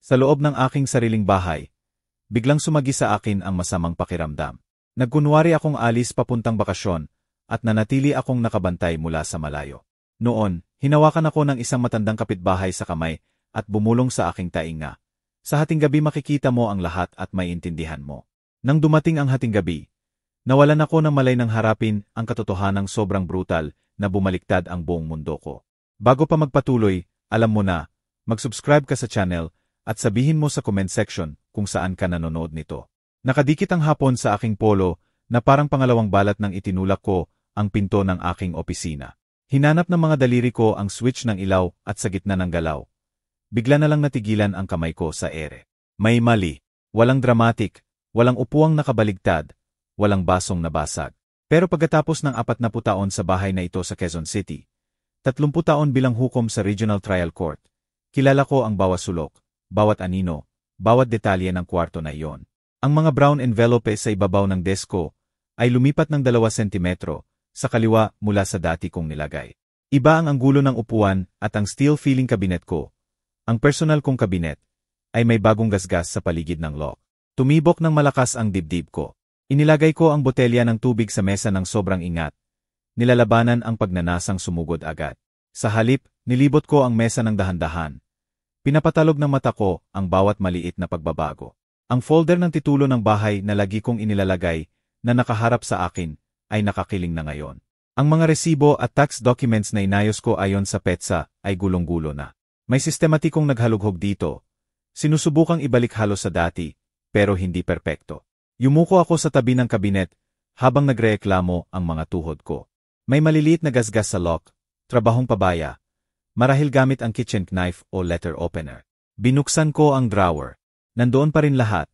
Sa loob ng aking sariling bahay, biglang sumagi sa akin ang masamang pakiramdam. Nagkunwari akong alis papuntang bakasyon at nanatili akong nakabantay mula sa malayo. Noon, hinawakan ako ng isang matandang kapitbahay sa kamay at bumulong sa aking tainga. Sa hating gabi makikita mo ang lahat at maiintindihan mo. Nang dumating ang hating gabi, nawalan ako ng malay nang harapin ang katotohanang sobrang brutal na bumaliktad ang buong mundo ko. Bago pa magpatuloy, alam mo na, mag-subscribe ka sa channel at sabihin mo sa comment section kung saan ka nanonood nito. Nakadikit ang hapon sa aking polo na parang pangalawang balat ng itinulak ko ang pinto ng aking opisina. Hinanap ng mga daliri ko ang switch ng ilaw at sa gitna ng galaw. Bigla na lang natigilan ang kamay ko sa ere. May mali. Walang dramatic, walang upuang nakabaligtad, walang basong nabasag. Pero pagkatapos ng 40 taon sa bahay na ito sa Quezon City, 30 taon bilang hukom sa Regional Trial Court, kilala ko ang bawat sulok, bawat anino, bawat detalye ng kwarto na iyon. Ang mga brown envelope sa ibabaw ng desko ay lumipat ng 2 sentimetro sa kaliwa mula sa dati kong nilagay. Iba ang anggulo ng upuan at ang steel-feeling kabinet ko. Ang personal kong kabinet ay may bagong gasgas sa paligid ng lock. Tumibok ng malakas ang dibdib ko. Inilagay ko ang botelya ng tubig sa mesa ng sobrang ingat. Nilalabanan ang pagnanasang sumugod agad. Sa halip, nilibot ko ang mesa ng dahan-dahan. Pinapatalog ng mata ko ang bawat maliit na pagbabago. Ang folder ng titulo ng bahay na lagi kong inilalagay na nakaharap sa akin ay nakakiling na ngayon. Ang mga resibo at tax documents na inayos ko ayon sa petsa ay gulong-gulo na. May sistematikong naghalughog dito. Sinusubukang ibalik halos sa dati, pero hindi perpekto. Yumuko ako sa tabi ng kabinet habang nagrereklamo ang mga tuhod ko. May maliliit na gasgas sa lock, trabahong pabaya, marahil gamit ang kitchen knife o letter opener. Binuksan ko ang drawer. Nandoon pa rin lahat,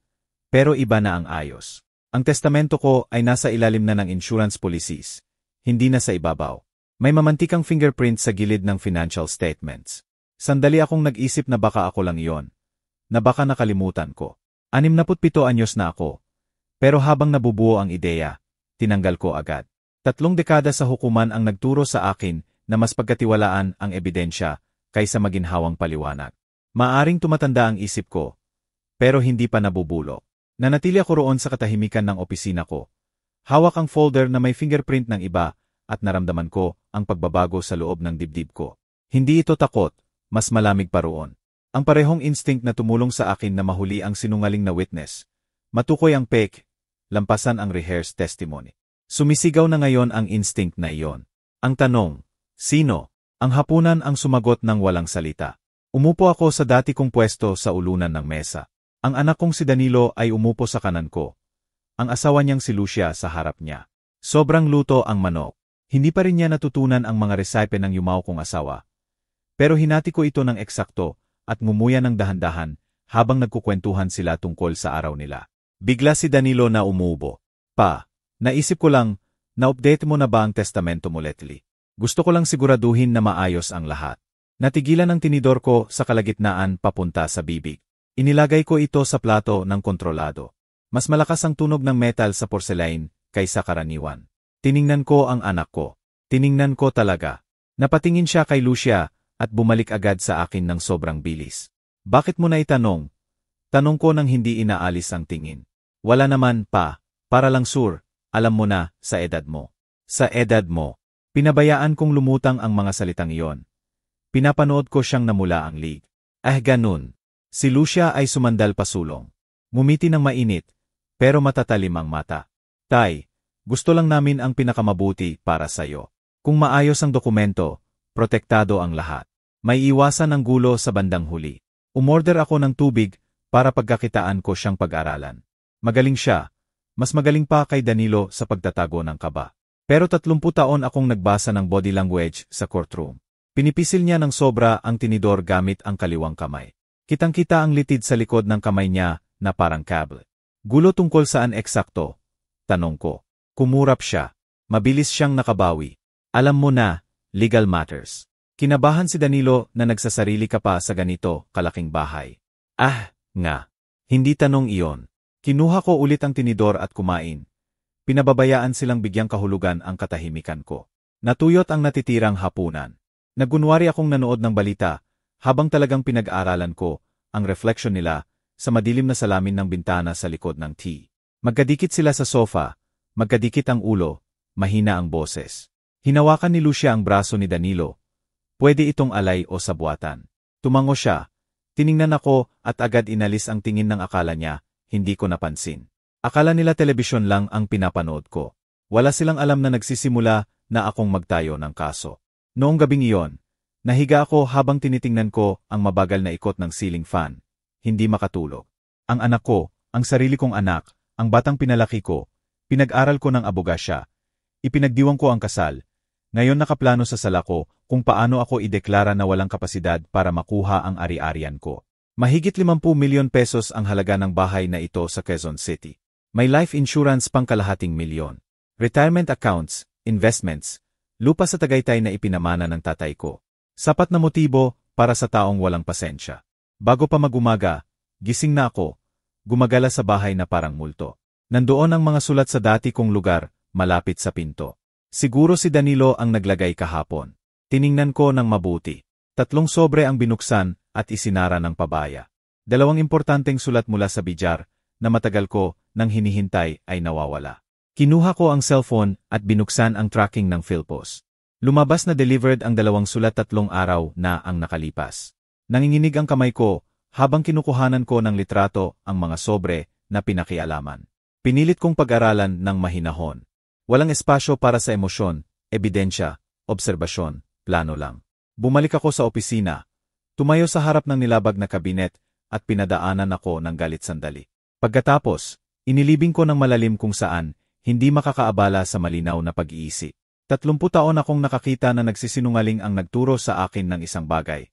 pero iba na ang ayos. Ang testamento ko ay nasa ilalim na ng insurance policies, hindi na sa ibabaw. May mamantikang fingerprint sa gilid ng financial statements. Sandali akong nag-isip na baka ako lang iyon, na baka nakalimutan ko. 67 anyos na ako, pero habang nabubuo ang ideya, tinanggal ko agad. 3 dekada sa hukuman ang nagturo sa akin na mas pagkatiwalaan ang ebidensya kaysa maginhawang paliwanag. Maaring tumatanda ang isip ko, pero hindi pa nabubulok. Nanatili ako roon sa katahimikan ng opisina ko. Hawak ang folder na may fingerprint ng iba at naramdaman ko ang pagbabago sa loob ng dibdib ko. Hindi ito takot, mas malamig pa roon. Ang parehong instinct na tumulong sa akin na mahuli ang sinungaling na witness. Matukoy ang fake, lampasan ang rehearsed testimony. Sumisigaw na ngayon ang instinct na iyon. Ang tanong, sino? Ang hapunan ang sumagot ng walang salita. Umupo ako sa dati kong pwesto sa ulunan ng mesa. Ang anak kong si Danilo ay umupo sa kanan ko. Ang asawa niyang si Lucia sa harap niya. Sobrang luto ang manok. Hindi pa rin niya natutunan ang mga recipe ng yumaw kong asawa. Pero hinati ko ito ng eksakto at ngumuya ng dahan-dahan habang nagkukwentuhan sila tungkol sa araw nila. Bigla si Danilo na umuubo. Pa, naisip ko lang, na-update mo na ba ang testamento mo lately? Gusto ko lang siguraduhin na maayos ang lahat. Natigilan ang tinidor ko sa kalagitnaan papunta sa bibig. Inilagay ko ito sa plato ng kontrolado. Mas malakas ang tunog ng metal sa porcelain kaysa karaniwan. Tiningnan ko ang anak ko. Tiningnan ko talaga. Napatingin siya kay Lucia at bumalik agad sa akin ng sobrang bilis. Bakit mo na itanong? Tanong ko nang hindi inaalis ang tingin. Wala naman pa, para lang sure, alam mo na, sa edad mo. Sa edad mo. Pinabayaan kong lumutang ang mga salitang iyon. Pinapanood ko siyang namula ang lig. Ganun. Si Lucia ay sumandal pasulong. Ngumiti ng mainit, pero matatalim ang mata. Tay, gusto lang namin ang pinakamabuti para sa'yo. Kung maayos ang dokumento, protektado ang lahat. May iwasan ng gulo sa bandang huli. Umorder ako ng tubig para pagkakitaan ko siyang pag-aralan. Magaling siya, mas magaling pa kay Danilo sa pagtatago ng kaba. Pero 30 taon akong nagbasa ng body language sa courtroom. Pinipisil niya ng sobra ang tinidor gamit ang kaliwang kamay. Kitang-kita ang litid sa likod ng kamay niya na parang cable. Gulo tungkol saan eksakto? Tanong ko. Kumurap siya. Mabilis siyang nakabawi. Alam mo na, legal matters. Kinabahan si Danilo na nagsasarili ka pa sa ganito kalaking bahay. Nga. Hindi tanong iyon. Kinuha ko ulit ang tinidor at kumain. Pinababayaan silang bigyang kahulugan ang katahimikan ko. Natuyot ang natitirang hapunan. Nagunwari akong nanood ng balita, habang talagang pinag-aaralan ko ang refleksyon nila, sa madilim na salamin ng bintana sa likod ng T. Magkadikit sila sa sofa, magkadikit ang ulo, mahina ang boses. Hinawakan ni Lucia ang braso ni Danilo. Pwede itong alay o sabuatan. Tumango siya. Tiningnan ako at agad inalis ang tingin ng akala niya, hindi ko napansin. Akala nila telebisyon lang ang pinapanood ko. Wala silang alam na nagsisimula na akong magtayo ng kaso. Noong gabing iyon, nahiga ako habang tinitingnan ko ang mabagal na ikot ng ceiling fan. Hindi makatulog. Ang anak ko, ang sarili kong anak, ang batang pinalaki ko, pinag-aral ko ng abogasya. Ipinagdiwang ko ang kasal. Ngayon nakaplano sa sala ko kung paano ako ideklara na walang kapasidad para makuha ang ari-arian ko. Mahigit 50 milyon pesos ang halaga ng bahay na ito sa Quezon City. May life insurance pang kalahating milyon. Retirement accounts, investments, lupa sa Tagaytay na ipinamana ng tatay ko. Sapat na motibo para sa taong walang pasensya. Bago pa mag-umaga, gising na ako, gumagala sa bahay na parang multo. Nandoon ang mga sulat sa dati kong lugar, malapit sa pinto. Siguro si Danilo ang naglagay kahapon. Tiningnan ko ng mabuti. 3 sobre ang binuksan at isinara ng pabaya. 2 importanteng sulat mula sa bidyar na matagal ko nang hinihintay ay nawawala. Kinuha ko ang cellphone at binuksan ang tracking ng Philpos. Lumabas na delivered ang 2 sulat 3 araw na ang nakalipas. Nanginginig ang kamay ko habang kinukuhanan ko ng litrato ang mga sobre na pinakialaman. Pinilit kong pag-aralan ng mahinahon. Walang espasyo para sa emosyon, ebidensya, obserbasyon, plano lang. Bumalik ako sa opisina. Tumayo sa harap ng nilabag na kabinet at pinadaanan ako ng galit sandali. Pagkatapos, inilibing ko ng malalim kung saan hindi makakaabala sa malinaw na pag-iisip. 30 taon akong nakakita na nagsisinungaling ang nagturo sa akin ng isang bagay.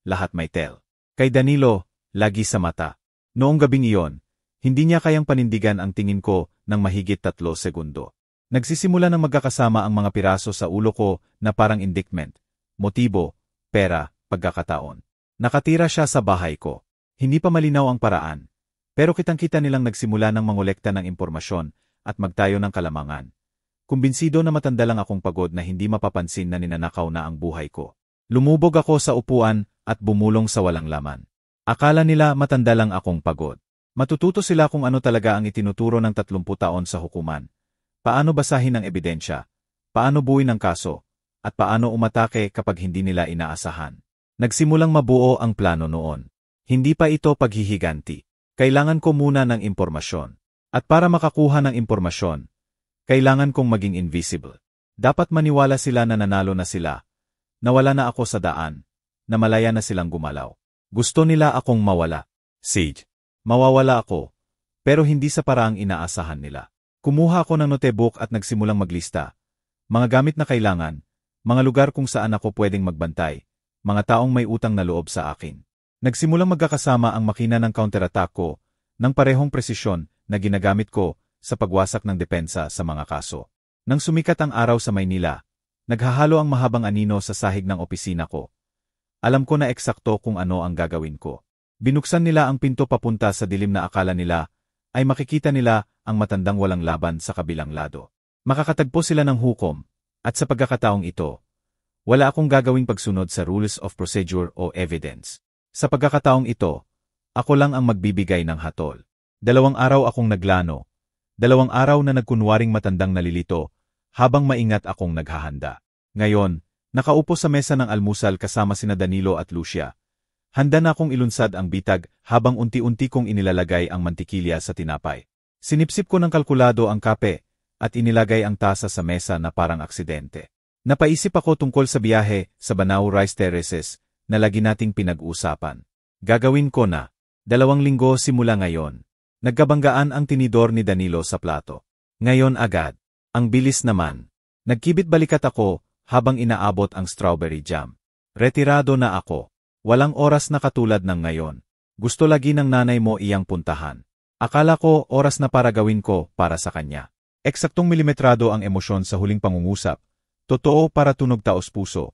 Lahat may tel. Kay Danilo, lagi sa mata. Noong gabing iyon, hindi niya kayang panindigan ang tingin ko ng mahigit 3 segundo. Nagsisimula ng magkakasama ang mga piraso sa ulo ko na parang indictment, motibo, pera, pagkakataon. Nakatira siya sa bahay ko. Hindi pa malinaw ang paraan. Pero kitang-kita nilang nagsimula ng mangolekta ng impormasyon at magtayo ng kalamangan. Kumbinsido na matanda lang akong pagod na hindi mapapansin na ninanakaw na ang buhay ko. Lumubog ako sa upuan at bumulong sa walang laman. Akala nila matanda lang akong pagod. Matututo sila kung ano talaga ang itinuturo ng 30 taon sa hukuman. Paano basahin ang ebidensya, paano buuin ang kaso, at paano umatake kapag hindi nila inaasahan. Nagsimulang mabuo ang plano noon. Hindi pa ito paghihiganti. Kailangan ko muna ng impormasyon. At para makakuha ng impormasyon, kailangan kong maging invisible. Dapat maniwala sila na nanalo na sila, nawala na ako sa daan, na malaya na silang gumalaw. Gusto nila akong mawala. Sage. Mawawala ako, pero hindi sa paraang inaasahan nila. Kumuha ako ng notebook at nagsimulang maglista. Mga gamit na kailangan, mga lugar kung saan ako pwedeng magbantay, mga taong may utang na loob sa akin. Nagsimulang magkakasama ang makina ng counterattack ko, ng parehong presisyon na ginagamit ko sa pagwasak ng depensa sa mga kaso. Nang sumikat ang araw sa Maynila, naghahalo ang mahabang anino sa sahig ng opisina ko. Alam ko na eksakto kung ano ang gagawin ko. Binuksan nila ang pinto papunta sa dilim na akala nila ay makikita nila ang matandang walang laban sa kabilang lado. Makakatagpo sila ng hukom, at sa pagkakataong ito, wala akong gagawing pagsunod sa rules of procedure o evidence. Sa pagkakataong ito, ako lang ang magbibigay ng hatol. 2 araw akong naglano, 2 araw na nagkunwaring matandang nalilito, habang maingat akong naghahanda. Ngayon, nakaupo sa mesa ng almusal kasama sina Danilo at Lucia. Handa na akong ilunsad ang bitag habang unti-unti kong inilalagay ang mantikilya sa tinapay. Sinipsip ko ng kalkulado ang kape at inilagay ang tasa sa mesa na parang aksidente. Napaisip ako tungkol sa biyahe sa Banao Rice Terraces na lagi nating pinag-uusapan. Gagawin ko na. 2 linggo simula ngayon. Nagkabanggaan ang tinidor ni Danilo sa plato. Ngayon agad. Ang bilis naman. Nagkibit balikat ako habang inaabot ang strawberry jam. Retirado na ako. Walang oras na katulad ng ngayon. Gusto lagi ng nanay mo iyang puntahan. Akala ko oras na para gawin ko para sa kanya. Eksaktong milimetrado ang emosyon sa huling pangungusap. Totoo para tunog taos puso.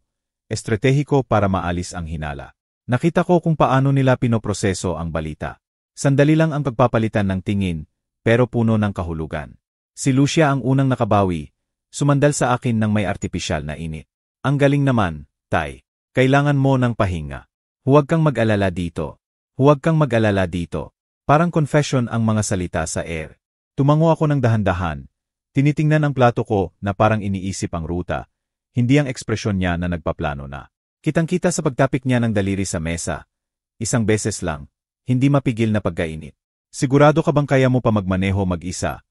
Estratehiko para maalis ang hinala. Nakita ko kung paano nila pinoproseso ang balita. Sandali lang ang pagpapalitan ng tingin, pero puno ng kahulugan. Si Lucia ang unang nakabawi, sumandal sa akin ng may artipisyal na init. Ang galing naman, Tay. Kailangan mo ng pahinga. Huwag kang mag-alala dito. Huwag kang mag-alala dito. Parang confession ang mga salita sa air. Tumango ako ng dahan-dahan. Tinitingnan ang plato ko na parang iniisip ang ruta. Hindi ang ekspresyon niya na nagpaplano na. Kitang-kita sa pagtapik niya ng daliri sa mesa. Isang beses lang. Hindi mapigil na pagkainit. Sigurado ka bang kaya mo pa magmaneho mag-isa?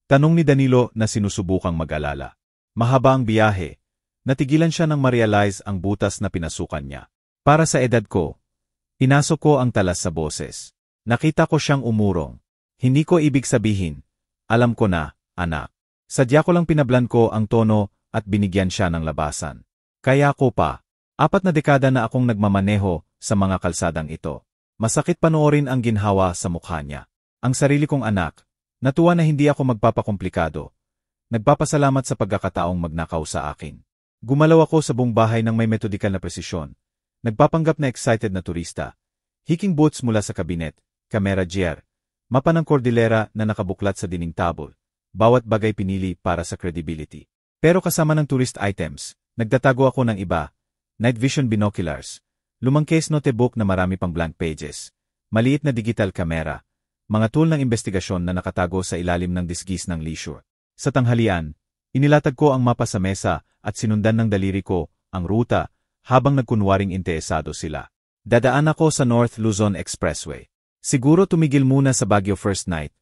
Tanong ni Danilo na sinusubukang mag-alala. Mahaba ang biyahe. Natigilan siya nang ma-realize ang butas na pinasukan niya. Para sa edad ko, pinasok ko ang talas sa boses. Nakita ko siyang umurong. Hindi ko ibig sabihin. Alam ko na, anak. Sadya ko lang pinablan ko ang tono at binigyan siya ng labasan. Kaya ko pa. 4 na dekada na akong nagmamaneho sa mga kalsadang ito. Masakit panoorin ang ginhawa sa mukha niya. Ang sarili kong anak, natuwa na hindi ako magpapakomplikado. Nagpapasalamat sa pagkakataong magnakaw sa akin. Gumalaw ako sa buong bahay ng may metodikal na presisyon. Nagpapanggap na excited na turista. Hiking boots mula sa kabinet, kamera gear, mapa ng kordilera na nakabuklat sa dinding table. Bawat bagay pinili para sa credibility. Pero kasama ng tourist items, nagtatago ako ng iba. Night vision binoculars, lumang case notebook na marami pang blank pages, maliit na digital camera, mga tool ng investigasyon na nakatago sa ilalim ng disgis ng leisure. Sa tanghalian, inilatag ko ang mapa sa mesa at sinundan ng daliri ko ang ruta habang nagkunwaring interesado sila. Dadaan ako sa North Luzon Expressway. Siguro tumigil muna sa Baguio first night,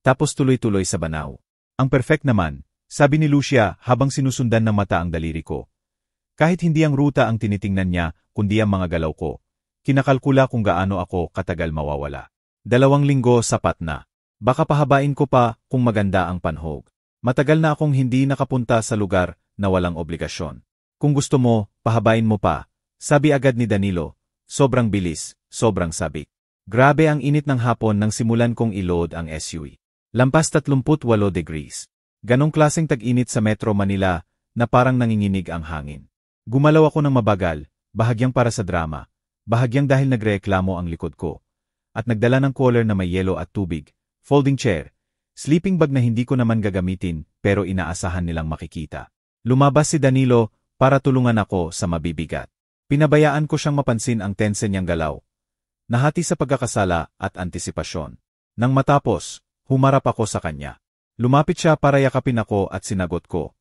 tapos tuloy-tuloy sa Banao. Ang perfect naman, sabi ni Lucia habang sinusundan ng mata ang daliri ko. Kahit hindi ang ruta ang tinitingnan niya, kundi ang mga galaw ko. Kinakalkula kung gaano ako katagal mawawala. 2 linggo sapat na. Baka pahabain ko pa kung maganda ang panhog. Matagal na akong hindi nakapunta sa lugar na walang obligasyon. Kung gusto mo, pahabain mo pa, sabi agad ni Danilo. Sobrang bilis, sobrang sabik. Grabe ang init ng hapon nang simulan kong i-load ang SUV. Lampas 38 degrees. Ganong klaseng tag-init sa Metro Manila na parang nanginginig ang hangin. Gumalaw ako ng mabagal, bahagyang para sa drama, bahagyang dahil nagreklamo ang likod ko. At nagdala ng cooler na may yelo at tubig, folding chair, sleeping bag na hindi ko naman gagamitin pero inaasahan nilang makikita. Lumabas si Danilo para tulungan ako sa mabibigat. Pinabayaan ko siyang mapansin ang tense niyang galaw. Nahati sa pagkakasala at antisipasyon. Nang matapos, humarap ako sa kanya. Lumapit siya para yakapin ako at sinagot ko.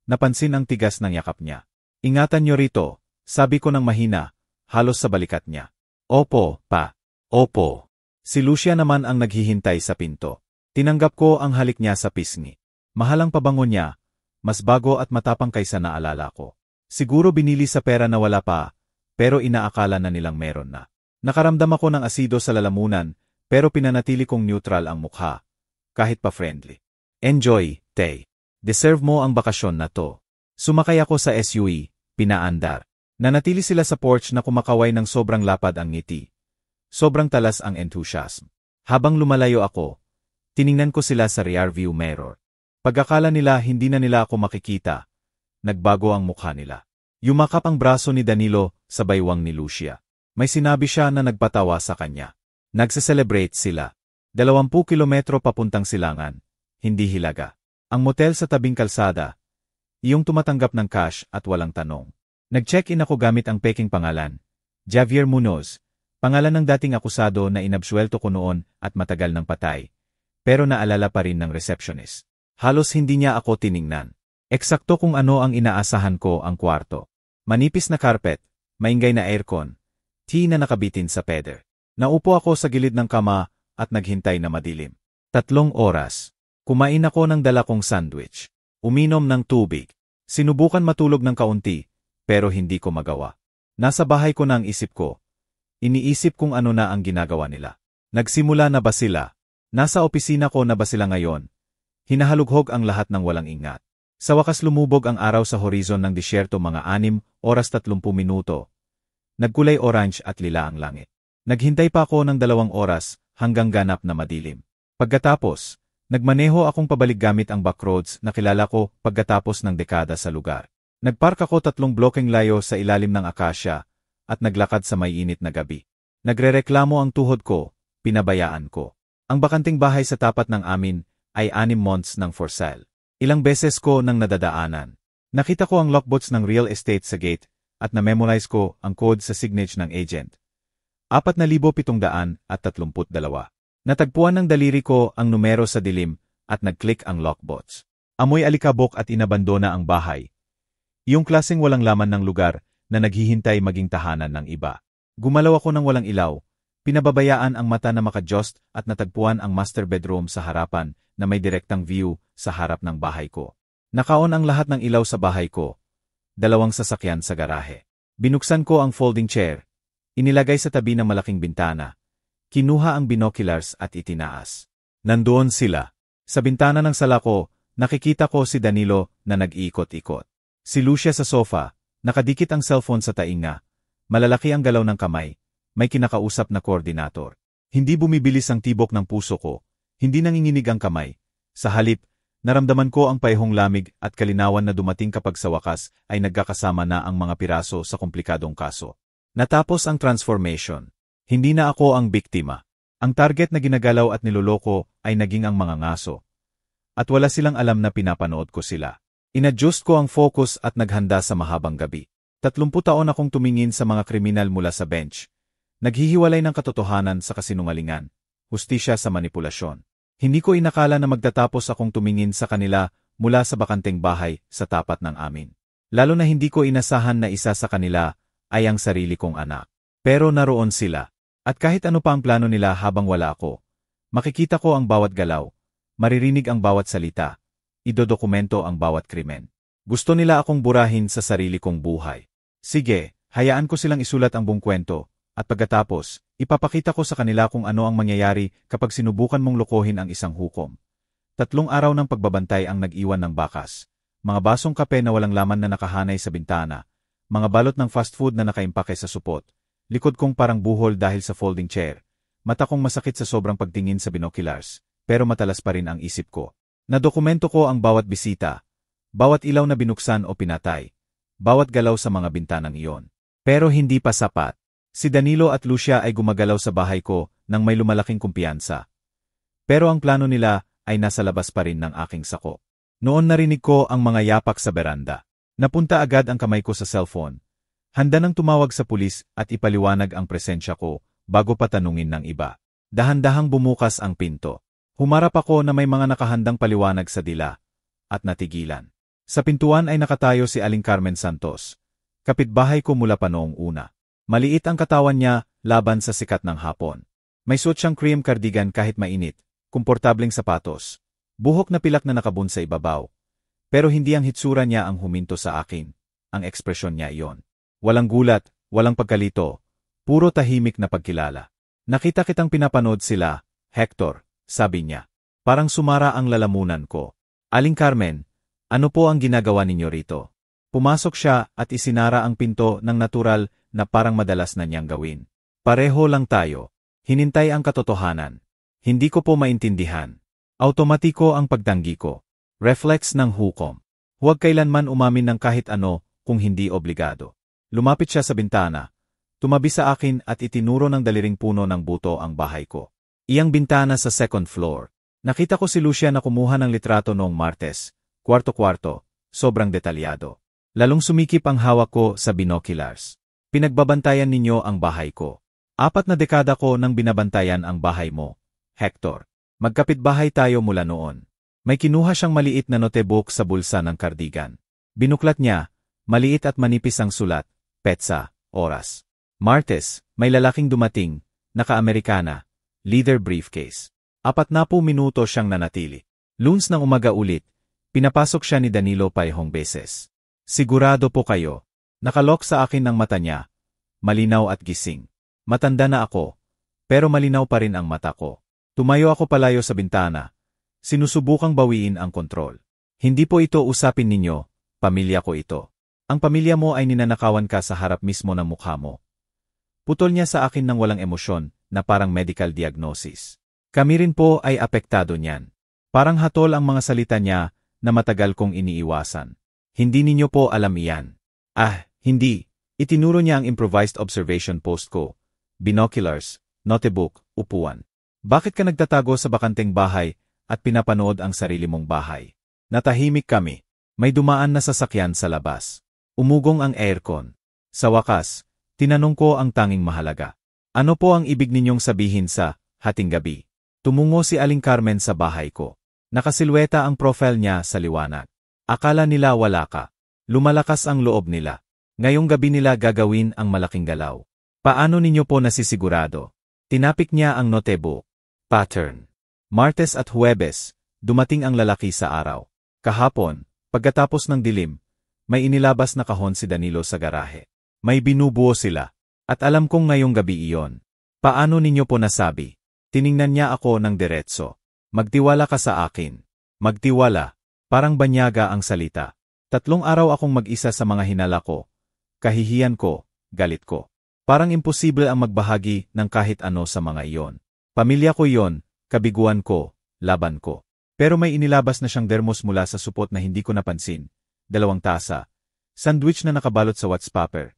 Napansin ang tigas ng yakap niya. Ingatan niyo rito, sabi ko ng mahina, halos sa balikat niya. Opo, pa. Opo. Si Lucia naman ang naghihintay sa pinto. Tinanggap ko ang halik niya sa pisngi. Mahalang pabango niya, mas bago at matapang kaysa naalala ko. Siguro binili sa pera na wala pa, pero inaakala na nilang meron na. Nakaramdam ako ng asido sa lalamunan, pero pinanatili kong neutral ang mukha, kahit pa friendly. Enjoy, Tay. Deserve mo ang bakasyon na to. Sumakay ako sa SUV, pinaandar. Nanatili sila sa porch na kumakaway ng sobrang lapad ang ngiti. Sobrang talas ang enthusiasm. Habang lumalayo ako, tiningnan ko sila sa rearview mirror. Pag-akala nila hindi na nila ako makikita, nagbago ang mukha nila. Yumakap ang braso ni Danilo sa baywang ni Lucia. May sinabi siya na nagpatawa sa kanya. Nagse-celebrate sila. 20 kilometro papuntang Silangan, hindi Hilaga. Ang motel sa tabing kalsada, iyong tumatanggap ng cash at walang tanong. Nag-check-in ako gamit ang peking pangalan, Javier Munoz, pangalan ng dating akusado na inabsuelto ko noon at matagal ng patay, pero naalala pa rin ng receptionist. Halos hindi niya ako tiningnan. Eksakto kung ano ang inaasahan ko ang kwarto. Manipis na carpet, maingay na aircon, tea na nakabitin sa peder. Naupo ako sa gilid ng kama at naghintay na madilim. 3 oras. Kumain ako ng dala kong sandwich. Uminom ng tubig. Sinubukan matulog ng kaunti, pero hindi ko magawa. Nasa bahay ko na ang isip ko. Iniisip kung ano na ang ginagawa nila. Nagsimula na ba sila? Nasa opisina ko na ba sila ngayon? Hinahalughog ang lahat ng walang ingat. Sa wakas lumubog ang araw sa horizon ng disyerto mga 6 oras 30 minuto. Nagkulay orange at lila ang langit. Naghintay pa ako ng 2 oras hanggang ganap na madilim. Pagkatapos, nagmaneho akong pabalik gamit ang backroads na kilala ko pagkatapos ng dekada sa lugar. Nagpark ako 3 blokeng layo sa ilalim ng akasya at naglakad sa may init na gabi. Nagrereklamo ang tuhod ko, pinabayaan ko. Ang bakanting bahay sa tapat ng amin ay 6 months ng for sale. Ilang beses ko nang nadadaanan. Nakita ko ang lockbots ng real estate sa gate at na-memorize ko ang code sa signage ng agent. 4,732. Natagpuan ng daliri ko ang numero sa dilim at nag-click ang lockbots. Amoy alikabok at inabandona ang bahay. Yung klaseng walang laman ng lugar na naghihintay maging tahanan ng iba. Gumalaw ako ng walang ilaw. Pinababayaan ang mata na makajost at natagpuan ang master bedroom sa harapan na may direktang view sa harap ng bahay ko. Nakaon ang lahat ng ilaw sa bahay ko. 2 sasakyan sa garahe. Binuksan ko ang folding chair. Inilagay sa tabi ng malaking bintana. Kinuha ang binoculars at itinaas. Nandoon sila. Sa bintana ng sala ko, nakikita ko si Danilo na nag-iikot-ikot. Si Lucia sa sofa, nakadikit ang cellphone sa tainga. Malalaki ang galaw ng kamay. May kinakausap na koordinator. Hindi bumibilis ang tibok ng puso ko. Hindi nanginginig ang kamay. Sa halip, naramdaman ko ang paihong lamig at kalinawan na dumating kapag sa wakas ay nagkakasama na ang mga piraso sa komplikadong kaso. Natapos ang transformation. Hindi na ako ang biktima. Ang target na ginagalaw at niloloko ay naging ang mga ngaso. At wala silang alam na pinapanood ko sila. Inadjust ko ang focus at naghanda sa mahabang gabi. 30 taon akong tumingin sa mga kriminal mula sa bench. Naghihiwalay ng katotohanan sa kasinungalingan. Hustisya sa manipulasyon. Hindi ko inakala na magtatapos akong tumingin sa kanila mula sa bakanteng bahay sa tapat ng amin. Lalo na hindi ko inasahan na isa sa kanila ay ang sarili kong anak. Pero naroon sila. At kahit ano pa ang plano nila habang wala ako, makikita ko ang bawat galaw, maririnig ang bawat salita, idodokumento ang bawat krimen. Gusto nila akong burahin sa sarili kong buhay. Sige, hayaan ko silang isulat ang buong kwento, at pagkatapos, ipapakita ko sa kanila kung ano ang mangyayari kapag sinubukan mong lokohin ang isang hukom. 3 araw ng pagbabantay ang nag-iwan ng bakas, mga basong kape na walang laman na nakahanay sa bintana, mga balot ng fast food na nakaimpake sa supot, likod kong parang buhol dahil sa folding chair, mata kong masakit sa sobrang pagtingin sa binoculars, pero matalas pa rin ang isip ko. Nadokumento ko ang bawat bisita, bawat ilaw na binuksan o pinatay, bawat galaw sa mga bintanang iyon. Pero hindi pa sapat. Si Danilo at Lucia ay gumagalaw sa bahay ko nang may lumalaking kumpiyansa. Pero ang plano nila ay nasa labas pa rin ng aking sako. Noon narinig ko ang mga yapak sa beranda. Napunta agad ang kamay ko sa cellphone. Handa nang tumawag sa pulis at ipaliwanag ang presensya ko bago pa tanungin ng iba. Dahan-dahang bumukas ang pinto. Humarap ako na may mga nakahandang paliwanag sa dila at natigilan. Sa pintuan ay nakatayo si Aling Carmen Santos. Kapitbahay ko mula pa noong una. Maliit ang katawan niya laban sa sikat ng hapon. May suot siyang cream cardigan kahit mainit, komportableng sapatos, buhok na pilak na nakabun sa ibabaw. Pero hindi ang hitsura niya ang huminto sa akin, ang ekspresyon niya iyon. Walang gulat, walang pagkalito, puro tahimik na pagkilala. Nakita kitang pinapanood sila, Hector, sabi niya. Parang sumara ang lalamunan ko. Aling Carmen, ano po ang ginagawa ninyo rito? Pumasok siya at isinara ang pinto ng natural na parang madalas na niyang gawin. Pareho lang tayo. Hinintay ang katotohanan. Hindi ko po maintindihan. Automatiko ang pagtanggi ko. Reflex ng hukom. Huwag kailanman umamin ng kahit ano kung hindi obligado. Lumapit siya sa bintana. Tumabi sa akin at itinuro ng daliring puno ng buto ang bahay ko. Iyang bintana sa second floor. Nakita ko si Lucia na kumuha ng litrato noong Martes, kwarto-kwarto, sobrang detalyado. Lalong sumikip ang hawak ko sa binoculars. Pinagbabantayan ninyo ang bahay ko. 4 na dekada ko nang binabantayan ang bahay mo, Hector. Magkapitbahay tayo mula noon. May kinuha siyang maliit na notebook sa bulsa ng kardigan. Binuklat niya, maliit at manipis ang sulat, petsa, oras. Martes, may lalaking dumating, naka-Amerikana, leather briefcase. 40 minuto siyang nanatili. Lunes ng umaga ulit, pinapasok siya ni Danilo paihong beses. Sigurado po kayo. Nakalock sa akin ang mata niya. Malinaw at gising. Matanda na ako, pero malinaw pa rin ang mata ko. Tumayo ako palayo sa bintana. Sinusubukang bawiin ang kontrol. Hindi po ito usapin ninyo, pamilya ko ito. Ang pamilya mo ay ninanakawan ka sa harap mismo ng mukha mo. Putol niya sa akin ng walang emosyon na parang medical diagnosis. Kami rin po ay apektado niyan. Parang hatol ang mga salita niya na matagal kong iniiwasan. Hindi ninyo po alam iyan. Hindi. Itinuro niya ang improvised observation post ko. Binoculars, notebook, upuan. Bakit ka nagtatago sa bakanteng bahay at pinapanood ang sarili mong bahay? Natahimik kami. May dumaan na sasakyan sa labas. Umugong ang aircon. Sa wakas, tinanong ko ang tanging mahalaga. Ano po ang ibig ninyong sabihin sa hating gabi? Tumungo si Aling Carmen sa bahay ko. Nakasilweta ang profile niya sa liwanag. Akala nila wala ka. Lumalakas ang loob nila. Ngayong gabi nila gagawin ang malaking galaw. Paano ninyo po nasisigurado? Tinapik niya ang notebook. Pattern. Martes at Huwebes, dumating ang lalaki sa araw. Kahapon, pagkatapos ng dilim, may inilabas na kahon si Danilo sa garahe. May binubuo sila. At alam kong ngayong gabi iyon. Paano ninyo po nasabi? Tiningnan niya ako ng diretso. Magtiwala ka sa akin. Magtiwala. Parang banyaga ang salita. 3 araw akong mag-isa sa mga hinala ko. Kahihiyan ko, galit ko. Parang imposible ang magbahagi ng kahit ano sa mga iyon. Pamilya ko iyon, kabiguan ko, laban ko. Pero may inilabas na siyang dermos mula sa supot na hindi ko napansin. 2 tasa. Sandwich na nakabalot sa Whatsapp.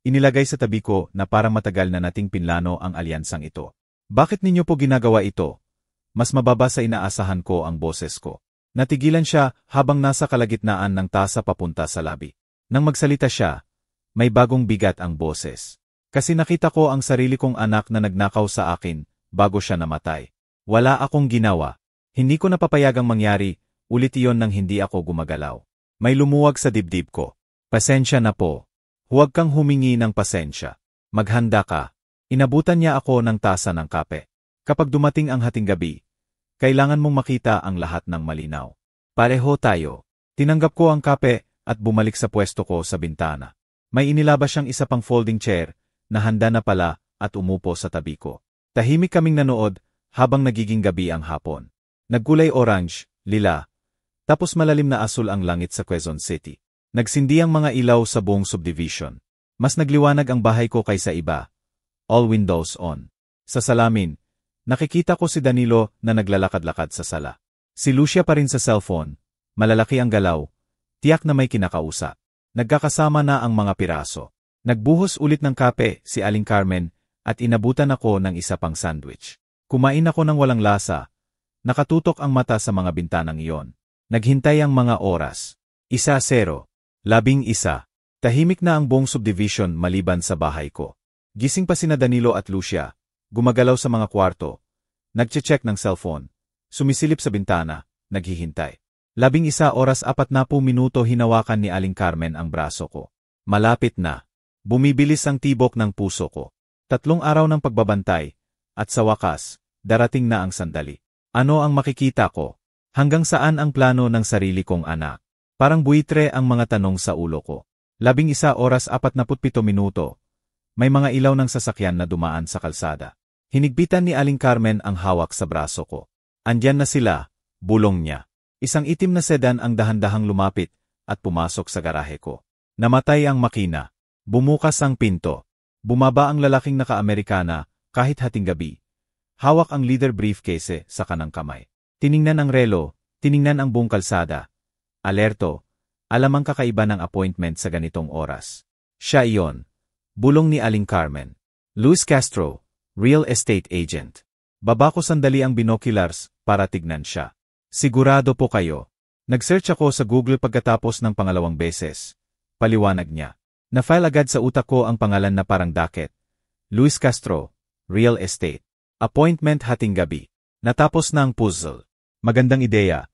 Inilagay sa tabi ko na parang matagal na nating pinlano ang alyansang ito. Bakit ninyo po ginagawa ito? Mas mababa sa inaasahan ko ang boses ko. Natigilan siya habang nasa kalagitnaan ng tasa papunta sa labi. Nang magsalita siya, may bagong bigat ang boses. Kasi nakita ko ang sarili kong anak na nagnakaw sa akin bago siya namatay. Wala akong ginawa. Hindi ko napapayagang mangyari, ulit iyon nang hindi ako gumagalaw. May lumuwag sa dibdib ko. Pasensya na po. Huwag kang humingi ng pasensya. Maghanda ka. Inabutan niya ako ng tasa ng kape. Kapag dumating ang hating gabi, kailangan mong makita ang lahat ng malinaw. Pareho tayo. Tinanggap ko ang kape at bumalik sa pwesto ko sa bintana. May inilabas siyang isa pang folding chair na handa na pala at umupo sa tabi ko. Tahimik kaming nanood habang nagiging gabi ang hapon. Nagkulay orange, lila, tapos malalim na asul ang langit sa Quezon City. Nagsindi ang mga ilaw sa buong subdivision. Mas nagliwanag ang bahay ko kaysa iba. All windows on. Sa salamin, nakikita ko si Danilo na naglalakad-lakad sa sala. Si Lucia pa rin sa cellphone. Malalaki ang galaw. Tiyak na may kinakausap. Nagkakasama na ang mga piraso. Nagbuhos ulit ng kape si Aling Carmen at inabutan ako ng isa pang sandwich. Kumain ako ng walang lasa. Nakatutok ang mata sa mga bintanang iyon. Naghintay ang mga oras. 1-0. 11. Tahimik na ang buong subdivision maliban sa bahay ko. Gising pa sina Danilo at Lucia. Gumagalaw sa mga kwarto. Nagche-check ng cellphone. Sumisilip sa bintana. Naghihintay. 11 oras 40 minuto hinawakan ni Aling Carmen ang braso ko. Malapit na. Bumibilis ang tibok ng puso ko. 3 araw ng pagbabantay. At sa wakas, darating na ang sandali. Ano ang makikita ko? Hanggang saan ang plano ng sarili kong anak? Parang buitre ang mga tanong sa ulo ko. 11 oras 47 minuto. May mga ilaw ng sasakyan na dumaan sa kalsada. Hinigpitan ni Aling Carmen ang hawak sa braso ko. Andyan na sila, bulong niya. Isang itim na sedan ang dahan-dahang lumapit at pumasok sa garahe ko. Namatay ang makina. Bumukas ang pinto. Bumaba ang lalaking naka-Amerikana kahit hating gabi. Hawak ang leather briefcase sa kanang kamay. Tiningnan ang relo, tiningnan ang buong kalsada. Alerto, alam ang kakaiba ng appointment sa ganitong oras. Siya iyon. Bulong ni Aling Carmen. Luis Castro, real estate agent. Baba ko sandali ang binoculars para tignan siya. Sigurado po kayo. Nag-search ako sa Google pagkatapos ng pangalawang beses. Paliwanag niya. Na-file agad sa utak ko ang pangalan na parang dakit. Luis Castro, real estate. Appointment hating gabi. Natapos na ang puzzle. Magandang ideya.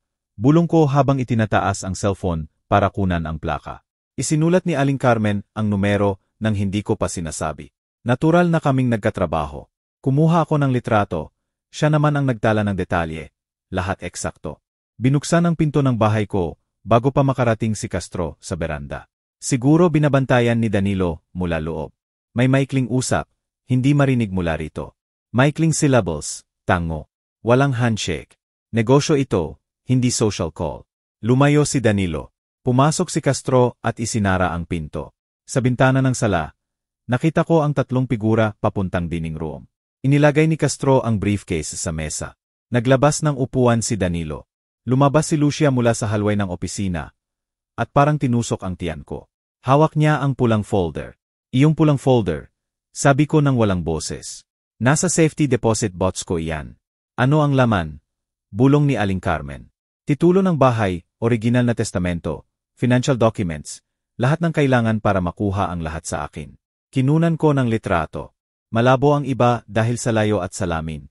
Bulong ko habang itinataas ang cellphone para kunan ang plaka. Isinulat ni Aling Carmen ang numero nang hindi ko pa sinasabi. Natural na kaming nagkatrabaho. Kumuha ako ng litrato. Siya naman ang nagtala ng detalye. Lahat eksakto. Binuksan ang pinto ng bahay ko bago pa makarating si Castro sa beranda. Siguro binabantayan ni Danilo mula loob. May maikling usap, hindi marinig mula rito. Maikling syllables, tango. Walang handshake. Negosyo ito, hindi social call. Lumayo si Danilo. Pumasok si Castro at isinara ang pinto. Sa bintana ng sala, nakita ko ang 3 figura papuntang dining room. Inilagay ni Castro ang briefcase sa mesa. Naglabas ng upuan si Danilo. Lumabas si Lucia mula sa halway ng opisina. At parang tinusok ang tiyan ko. Hawak niya ang pulang folder. Iyong pulang folder. Sabi ko nang walang boses. Nasa safety deposit box ko iyan. Ano ang laman? Bulong ni Aling Carmen. Titulo ng bahay, original na testamento, financial documents, lahat ng kailangan para makuha ang lahat sa akin. Kinunan ko ng litrato. Malabo ang iba dahil sa layo at salamin.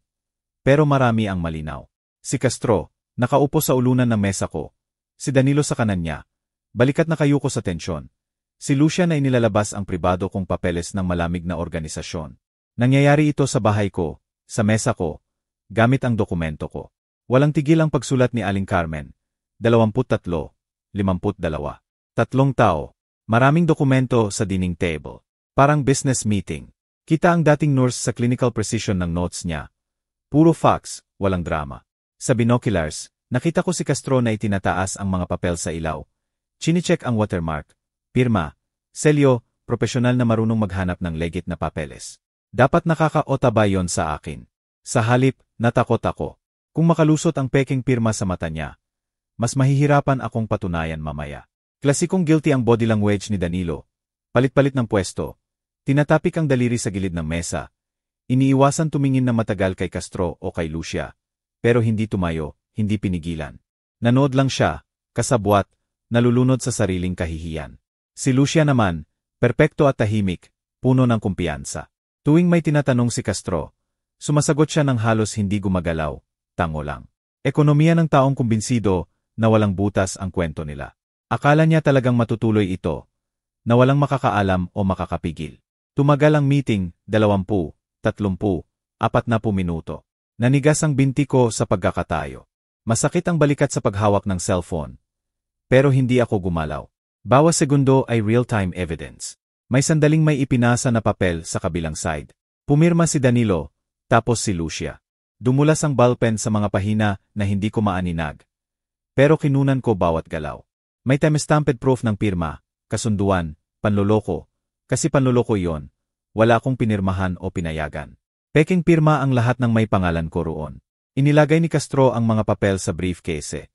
Pero marami ang malinaw. Si Castro, nakaupo sa ulunan ng mesa ko. Si Danilo sa kanan niya. Balikat na kayuko sa tensyon. Si Lucia na inilalabas ang pribado kong papeles ng malamig na organisasyon. Nangyayari ito sa bahay ko, sa mesa ko, gamit ang dokumento ko. Walang tigil ang pagsulat ni Aling Carmen. 23, 52. 3 tao. Maraming dokumento sa dining table. Parang business meeting. Kita ang dating nurse sa clinical precision ng notes niya. Puro facts, walang drama. Sa binoculars, nakita ko si Castro na itinataas ang mga papel sa ilaw. Chinicheck ang watermark, pirma, selyo, profesional na marunong maghanap ng legit na papeles. Dapat nakakaotaba yon sa akin. Sa halip, natakot ako. Kung makalusot ang peking pirma sa mata niya, mas mahihirapan akong patunayan mamaya. Klasikong guilty ang body language ni Danilo. Palit-palit ng pwesto. Tinatapik ang daliri sa gilid ng mesa. Iniiwasan tumingin na matagal kay Castro o kay Lucia. Pero hindi tumayo, hindi pinigilan. Nanood lang siya, kasabwat, nalulunod sa sariling kahihiyan. Si Lucia naman, perpekto at tahimik, puno ng kumpiyansa. Tuwing may tinatanong si Castro, sumasagot siya ng halos hindi gumagalaw, tango lang. Ekonomiya ng taong kumbinsido na walang butas ang kwento nila. Akala niya talagang matutuloy ito, na walang makakaalam o makakapigil. Tumagal ang meeting, 20, 30, 40 minuto. Nanigas ang binti ko sa pagkakatayo. Masakit ang balikat sa paghawak ng cellphone. Pero hindi ako gumalaw. Bawat segundo ay real-time evidence. May sandaling may ipinasa na papel sa kabilang side. Pumirma si Danilo, tapos si Lucia. Dumulas ang ballpen sa mga pahina na hindi ko maaninag. Pero kinunan ko bawat galaw. May time-stamped proof ng pirma, kasunduan, panloloko. Kasi panloloko yon. Wala akong pinirmahan o pinayagan. Peking pirma ang lahat ng may pangalan ko roon. Inilagay ni Castro ang mga papel sa briefcase.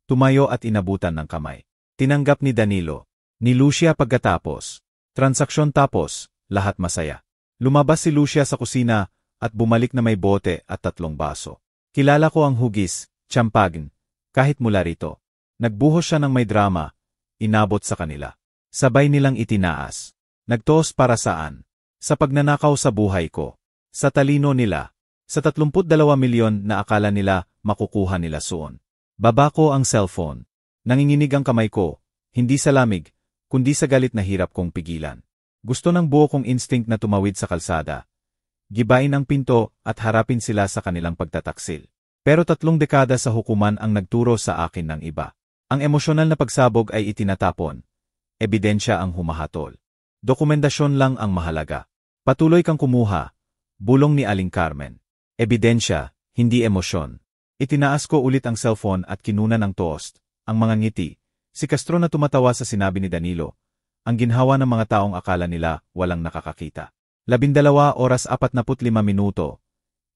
Tumayo at inabutan ng kamay. Tinanggap ni Danilo. Ni Lucia pagkatapos. Transaksyon tapos, lahat masaya. Lumabas si Lucia sa kusina at bumalik na may bote at 3 baso. Kilala ko ang hugis, champagne, kahit mula rito. Nagbuhos siya ng may drama, inabot sa kanila. Sabay nilang itinaas. Nagtoos para saan? Sa pagnanakaw sa buhay ko. Sa talino nila. Sa 32 milyon na akala nila makukuha nila soon. Baba ko ang cellphone. Nanginginig ang kamay ko, hindi sa lamig, kundi sa galit na hirap kong pigilan. Gusto ng buo kong instinct na tumawid sa kalsada. Gibain ang pinto at harapin sila sa kanilang pagtataksil. Pero 3 dekada sa hukuman ang nagturo sa akin ng iba. Ang emosyonal na pagsabog ay itinatapon. Ebidensya ang humahatol. Dokumentasyon lang ang mahalaga. Patuloy kang kumuha. Bulong ni Aling Carmen. Ebidensya, hindi emosyon. Itinaas ko ulit ang cellphone at kinunan ng toast. Ang mga ngiti. Si Castro na tumatawa sa sinabi ni Danilo. Ang ginhawa ng mga taong akala nila walang nakakakita. 12 oras 45 minuto.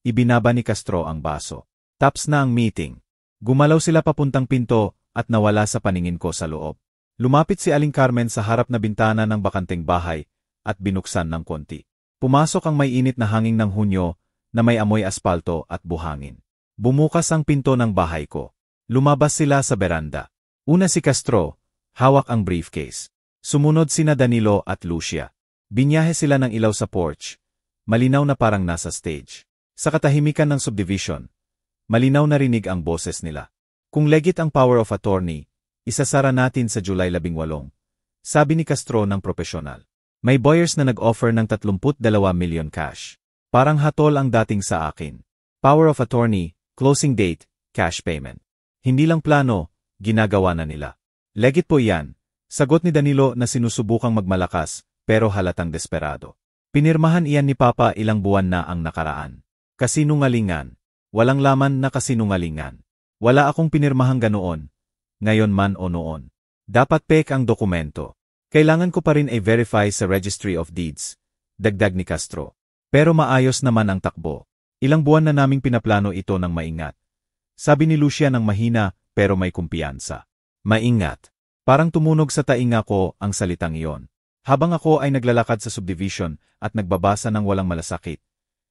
Ibinaba ni Castro ang baso. Taps na ang meeting. Gumalaw sila papuntang pinto at nawala sa paningin ko sa loob. Lumapit si Aling Carmen sa harap na bintana ng bakanteng bahay at binuksan ng konti. Pumasok ang may init na hangin ng Hunyo na may amoy aspalto at buhangin. Bumukas ang pinto ng bahay ko. Lumabas sila sa beranda. Una si Castro, hawak ang briefcase. Sumunod sina Danilo at Lucia. Binyahe sila ng ilaw sa porch. Malinaw na parang nasa stage. Sa katahimikan ng subdivision, malinaw na rinig ang boses nila. Kung legit ang power of attorney, isasara natin sa July 18, sabi ni Castro ng propesyonal. May buyers na nag-offer ng 32 milyon cash. Parang hatol ang dating sa akin. Power of attorney, closing date, cash payment. Hindi lang plano, ginagawa na nila. Legit po yan, sagot ni Danilo na sinusubukang magmalakas, pero halatang desperado. Pinirmahan iyan ni Papa ilang buwan na ang nakaraan. Kasinungalingan. Walang laman na kasinungalingan. Wala akong pinirmahang ganoon. Ngayon man o noon. Dapat fake ang dokumento. Kailangan ko pa rin i-verify sa Registry of Deeds. Dagdag ni Castro. Pero maayos naman ang takbo. Ilang buwan na naming pinaplano ito ng maingat. Sabi ni Lucia ng mahina pero may kumpiyansa. Maingat. Parang tumunog sa tainga ko ang salitang iyon. Habang ako ay naglalakad sa subdivision at nagbabasa ng walang malasakit.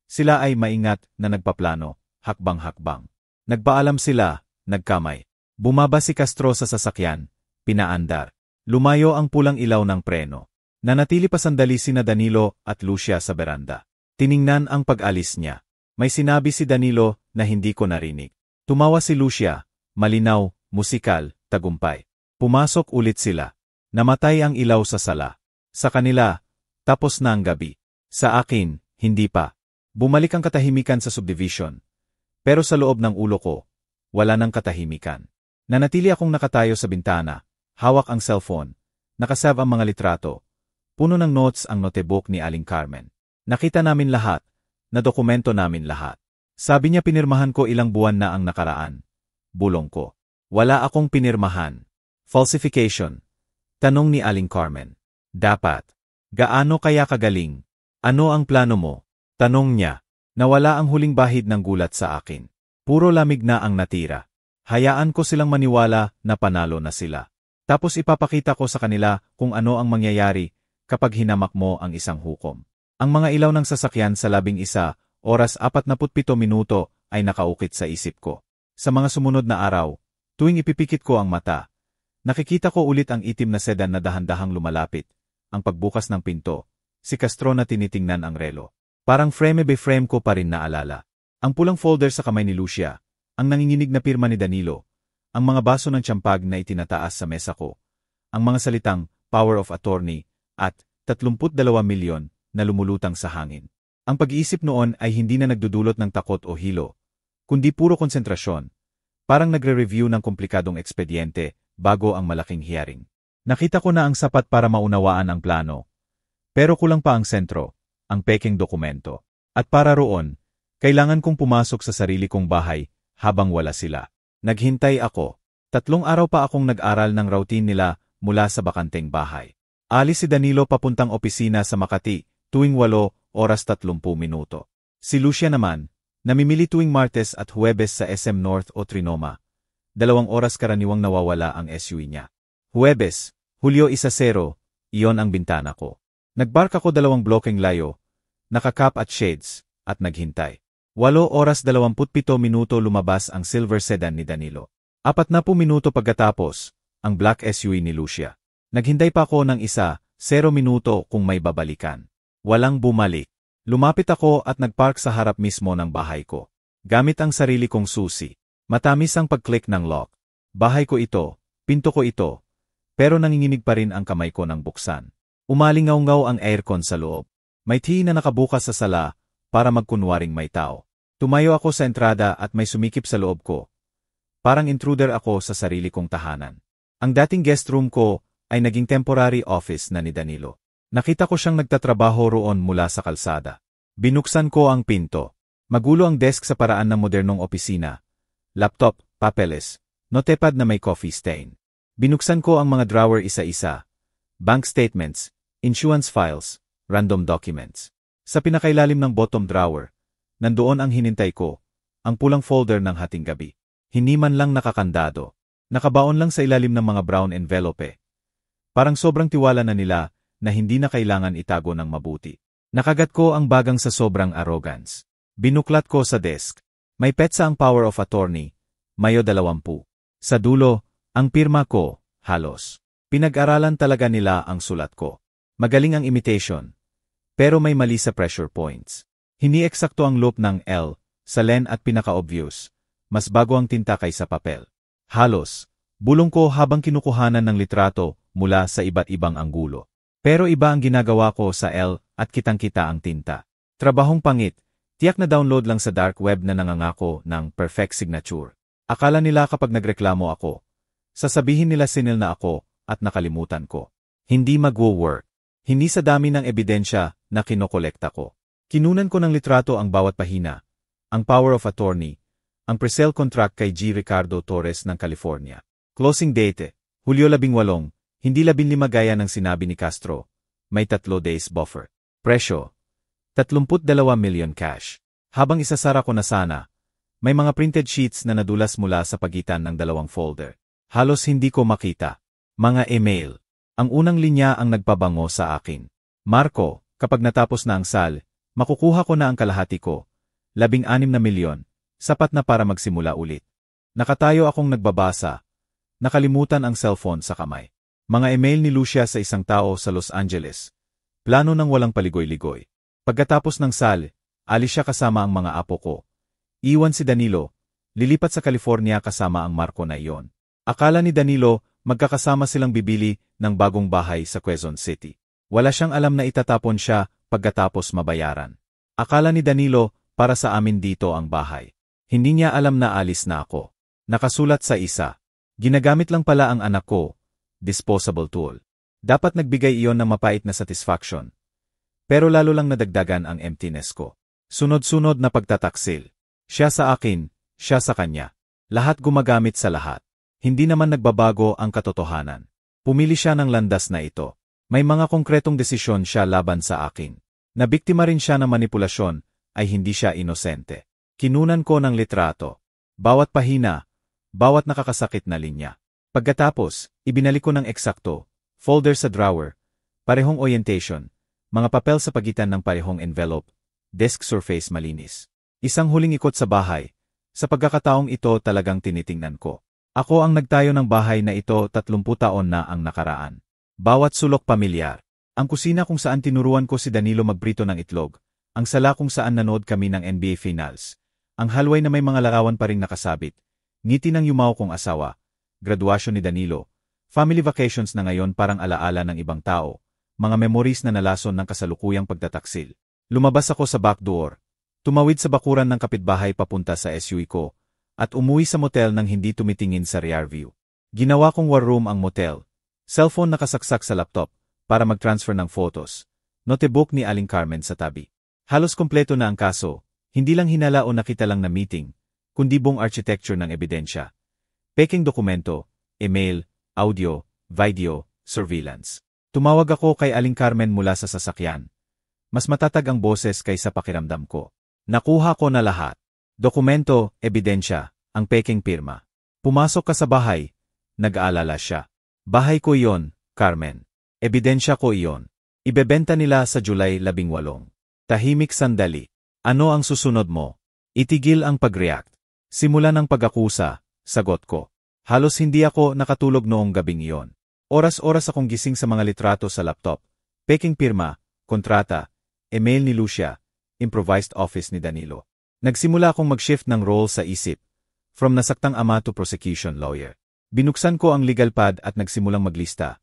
Sila ay maingat na nagpaplano, hakbang-hakbang. Nagpaalam sila, nagkamay. Bumaba si Castro sa sasakyan, pinaandar. Lumayo ang pulang ilaw ng preno. Nanatili pa sandali sina Danilo at Lucia sa beranda. Tiningnan ang pag-alis niya. May sinabi si Danilo na hindi ko narinig. Tumawa si Lucia, malinaw, musikal, tagumpay. Pumasok ulit sila. Namatay ang ilaw sa sala. Sa kanila, tapos na ang gabi. Sa akin, hindi pa. Bumalik ang katahimikan sa subdivision. Pero sa loob ng ulo ko, wala nang katahimikan. Nanatili akong nakatayo sa bintana, hawak ang cellphone, nakasave ang mga litrato. Puno ng notes ang notebook ni Aling Carmen. Nakita namin lahat, na dokumento namin lahat. Sabi niya pinirmahan ko ilang buwan na ang nakaraan. Bulong ko. Wala akong pinirmahan. Falsification. Tanong ni Aling Carmen. Dapat. Gaano kaya kagaling? Ano ang plano mo? Tanong niya. Nawala ang huling bahid ng gulat sa akin. Puro lamig na ang natira. Hayaan ko silang maniwala na panalo na sila. Tapos ipapakita ko sa kanila kung ano ang mangyayari kapag hinamak mo ang isang hukom. Ang mga ilaw ng sasakyan sa 11 oras 47 minuto ay nakaukit sa isip ko. Sa mga sumunod na araw, tuwing ipipikit ko ang mata, nakikita ko ulit ang itim na sedan na dahan-dahang lumalapit, ang pagbukas ng pinto, si Castro na tinitingnan ang relo. Parang frame by frame ko pa rin naalala. Ang pulang folder sa kamay ni Lucia, ang nanginginig na pirma ni Danilo, ang mga baso ng tiyampag na itinataas sa mesa ko, ang mga salitang power of attorney at 32 milyon na lumulutang sa hangin. Ang pag-iisip noon ay hindi na nagdudulot ng takot o hilo, kundi puro konsentrasyon, parang nagre-review ng komplikadong ekspediente bago ang malaking hearing. Nakita ko na ang sapat para maunawaan ang plano, pero kulang pa ang sentro, ang peking dokumento. At para roon, kailangan kong pumasok sa sarili kong bahay habang wala sila. Naghintay ako. 3 araw pa akong nag-aral ng routine nila mula sa bakanteng bahay. Alis si Danilo papuntang opisina sa Makati tuwing 8 oras 30 minuto. Si Lucia naman, namimili tuwing Martes at Huwebes sa SM North o Trinoma. 2 oras karaniwang nawawala ang SUV niya. Huwebes, Hulyo 1-0, iyon ang bintana ko. Nagbark ako 2 blokeng layo, nakakap at shades, at naghintay. 8 oras 27 minuto lumabas ang silver sedan ni Danilo. 40 minuto pagkatapos, ang black SUV ni Lucia. Naghintay pa ako ng 0 minuto kung may babalikan. Walang bumalik. Lumapit ako at nagpark sa harap mismo ng bahay ko. Gamit ang sarili kong susi. Matamis ang pag-click ng lock. Bahay ko ito, pinto ko ito, pero nanginginig pa rin ang kamay ko ng buksan. Umalingaw-ngaw ang aircon sa loob. May tea na nakabukas sa sala para magkunwaring may tao. Tumayo ako sa entrada at may sumikip sa loob ko. Parang intruder ako sa sarili kong tahanan. Ang dating guest room ko ay naging temporary office na ni Danilo. Nakita ko siyang nagtatrabaho roon mula sa kalsada. Binuksan ko ang pinto. Magulo ang desk sa paraan ng modernong opisina. Laptop, papeles, notepad na may coffee stain. Binuksan ko ang mga drawer isa-isa. Bank statements, insurance files, random documents. Sa pinakailalim ng bottom drawer, nandoon ang hinintay ko, ang pulang folder ng hating gabi. Hindi man lang nakakandado. Nakabaon lang sa ilalim ng mga brown envelope. Parang sobrang tiwala na nila na hindi na kailangan itago ng mabuti. Nakagat ko ang bagang sa sobrang arrogance. Binuklat ko sa desk. May petsa ang power of attorney, Mayo 20. Sa dulo, ang pirma ko, halos. Pinag-aralan talaga nila ang sulat ko. Magaling ang imitation. Pero may mali sa pressure points. Hindi eksakto ang loop ng L, sa len at pinaka-obvious. Mas bago ang tinta kaysa papel. Halos, bulong ko habang kinukuhanan ng litrato mula sa iba't ibang anggulo. Pero iba ang ginagawa ko sa L at kitang-kita ang tinta. Trabahong pangit, tiyak na download lang sa dark web na nangangako ng perfect signature. Akala nila kapag nagreklamo ako, sasabihin nila sinil na ako at nakalimutan ko. Hindi mag-work. Hindi sa dami ng ebidensya na kinokolekta ko. Kinunan ko ng litrato ang bawat pahina, ang power of attorney, ang presale contract kay G. Ricardo Torres ng California. Closing date, Hulyo 18, hindi 15 gaya ng sinabi ni Castro, may 3 days buffer. Presyo, 32 milyon cash. Habang isasara ko na sana, may mga printed sheets na nadulas mula sa pagitan ng 2 folder. Halos hindi ko makita. Mga email. Ang unang linya ang nagpabango sa akin. Marco, kapag natapos na ang SAL, makukuha ko na ang kalahati ko. 16 milyon, sapat na para magsimula ulit. Nakatayo akong nagbabasa. Nakalimutan ang cellphone sa kamay. Mga email ni Lucia sa isang tao sa Los Angeles. Plano ng walang paligoy-ligoy. Pagkatapos ng sal, alis siya kasama ang mga apo ko. Iwan si Danilo, lilipat sa California kasama ang Marco na iyon. Akala ni Danilo, magkakasama silang bibili ng bagong bahay sa Quezon City. Wala siyang alam na itatapon siya pagkatapos mabayaran. Akala ni Danilo, para sa amin dito ang bahay. Hindi niya alam na alis na ako. Nakasulat sa isa. Ginagamit lang pala ang anak ko, disposable tool. Dapat nagbigay iyon ng mapait na satisfaction. Pero lalo lang nadagdagan ang emptiness ko. Sunod-sunod na pagtataksil. Siya sa akin, siya sa kanya. Lahat gumagamit sa lahat. Hindi naman nagbabago ang katotohanan. Pumili siya ng landas na ito. May mga konkretong desisyon siya laban sa akin. Nabiktima rin siya ng manipulasyon, ay hindi siya inosente. Kinunan ko ng litrato. Bawat pahina, bawat nakakasakit na linya. Pagkatapos, ibinalik ko ng eksakto, folder sa drawer, parehong orientation, mga papel sa pagitan ng parehong envelope, desk surface malinis. Isang huling ikot sa bahay. Sa pagkakataong ito talagang tinitingnan ko. Ako ang nagtayo ng bahay na ito 30 taon na ang nakaraan. Bawat sulok pamilyar. Ang kusina kung saan tinuruan ko si Danilo magprito ng itlog. Ang sala kung saan nanood kami ng NBA Finals. Ang hallway na may mga larawan pa ring nakasabit. Ngiti ng yumao kong asawa. Graduasyon ni Danilo. Family vacations na ngayon parang alaala ng ibang tao. Mga memories na nalason ng kasalukuyang pagtataksil. Lumabas ako sa back door. Tumawid sa bakuran ng kapitbahay papunta sa SUV ko, at umuwi sa motel nang hindi tumitingin sa rear view. Ginawa kong war room ang motel. Cellphone nakasaksak sa laptop, para mag-transfer ng photos. Notebook ni Aling Carmen sa tabi. Halos kompleto na ang kaso, hindi lang hinala o nakita lang na meeting, kundi buong architecture ng ebidensya. Peking dokumento, email, audio, video, surveillance. Tumawag ako kay Aling Carmen mula sa sasakyan. Mas matatag ang boses kaysa pakiramdam ko. Nakuha ko na lahat. Dokumento, ebidensya, ang peking pirma. Pumasok ka sa bahay. Nag-aalala siya. Bahay ko iyon, Carmen. Ebidensya ko iyon. Ibebenta nila sa July 18. Tahimik sandali. Ano ang susunod mo? Itigil ang pag-react. Simula ng pag-akusa, sagot ko. Halos hindi ako nakatulog noong gabing iyon. Oras-oras akong gising sa mga litrato sa laptop. Peking pirma, kontrata, email ni Lucia, improvised office ni Danilo. Nagsimula akong mag-shift ng role sa isip. From nasaktang ama to prosecution lawyer. Binuksan ko ang legal pad at nagsimulang maglista.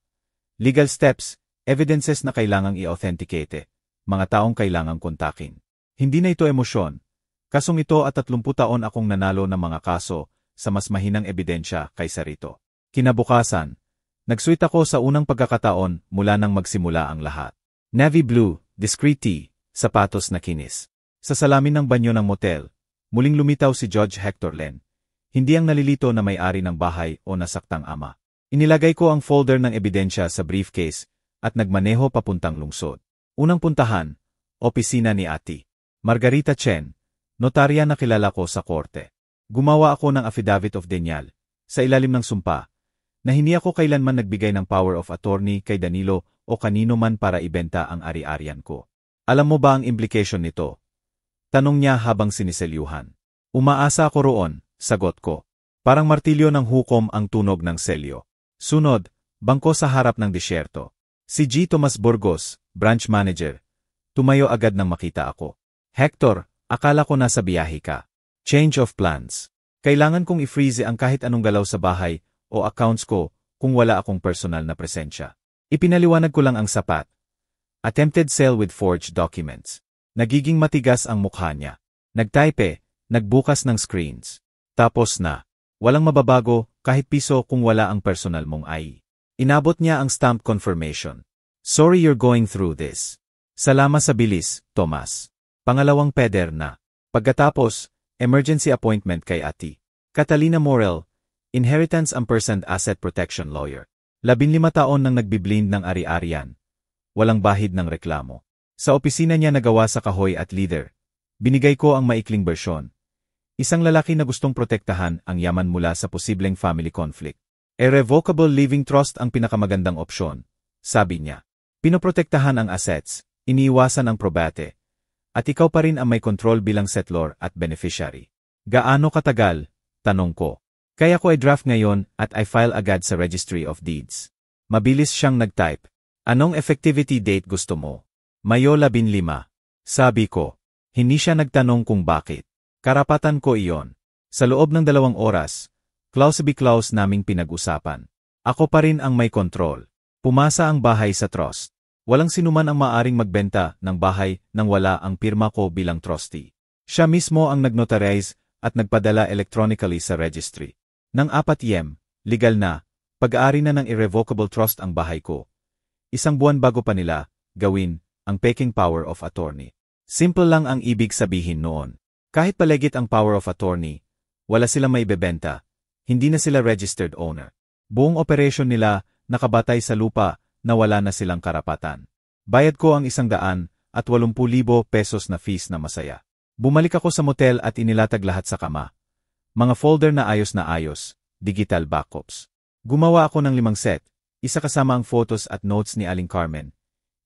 Legal steps, evidences na kailangang i-authenticate, mga taong kailangang kontakin. Hindi na ito emosyon. Kasong ito at 30 taon akong nanalo ng mga kaso sa mas mahinang ebidensya kaysa rito. Kinabukasan, nagsuit ako sa unang pagkakataon mula nang magsimula ang lahat. Navy blue, discreet tee, sapatos na kinis. Sa salamin ng banyo ng motel, muling lumitaw si Judge Hector Len. Hindi ang nalilito na may-ari ng bahay o nasaktang ama. Inilagay ko ang folder ng ebidensya sa briefcase at nagmaneho papuntang lungsod. Unang puntahan, opisina ni Ate Margarita Chen, notarya na kilala ko sa korte. Gumawa ako ng affidavit of denial, sa ilalim ng sumpa, na hindi ako kailanman nagbigay ng power of attorney kay Danilo o kanino man para ibenta ang ari-arian ko. Alam mo ba ang implication nito? Tanong niya habang siniselyuhan. Umaasa ako roon, sagot ko. Parang martilyo ng hukom ang tunog ng selyo. Sunod, bangko sa harap ng disyerto. Si G. Tomas Burgos, branch manager. Tumayo agad nang makita ako. Hector, akala ko nasa biyahe ka. Change of plans. Kailangan kong i-freeze ang kahit anong galaw sa bahay o accounts ko kung wala akong personal na presensya. Ipinaliwanag ko lang ang sapat. Attempted sale with forged documents. Nagiging matigas ang mukha niya. Nagtype, nagbukas ng screens. Tapos na. Walang mababago kahit piso kung wala ang personal mong AI. Inabot niya ang stamped confirmation. Sorry you're going through this. Salamat sa bilis, Tomas. Pangalawang peder na. Pagkatapos, emergency appointment kay Ate Catalina Morel, Inheritance and Person Asset Protection Lawyer. 15 taon nang nagbiblind ng ari-arian. Walang bahid ng reklamo. Sa opisina niya nagawa sa kahoy at leather. Binigay ko ang maikling bersyon. Isang lalaki na gustong protektahan ang yaman mula sa posibleng family conflict. Irrevocable living trust ang pinakamagandang opsyon, sabi niya. Pinoprotektahan ang assets, iniiwasan ang probate, at ikaw pa rin ang may control bilang settlor at beneficiary. Gaano katagal? Tanong ko. Kaya ko i-draft ngayon at I-file agad sa Registry of Deeds. Mabilis siyang nag-type. Anong effectivity date gusto mo? Mayo 15. Sabi ko. Hindi siya nagtanong kung bakit. Karapatan ko iyon. Sa loob ng 2 oras, clause naming pinag-usapan. Ako pa rin ang may kontrol. Pumasa ang bahay sa trust. Walang sinuman ang maaring magbenta ng bahay nang wala ang pirma ko bilang trustee. Siya mismo ang nag-notarize at nagpadala electronically sa registry. Nang 4 legal na, pag-aari na ng irrevocable trust ang bahay ko. 1 buwan bago pa nila gawin ang peking power of attorney. Simple lang ang ibig sabihin noon. Kahit palegit ang power of attorney, wala silang maibebenta, hindi na sila registered owner. Buong operasyon nila nakabatay sa lupa na wala na silang karapatan. Bayad ko ang 180,000 pesos na fees na masaya. Bumalik ako sa motel at inilatag lahat sa kama. Mga folder na ayos, digital backups. Gumawa ako ng 5 set, isa kasama ang photos at notes ni Aling Carmen,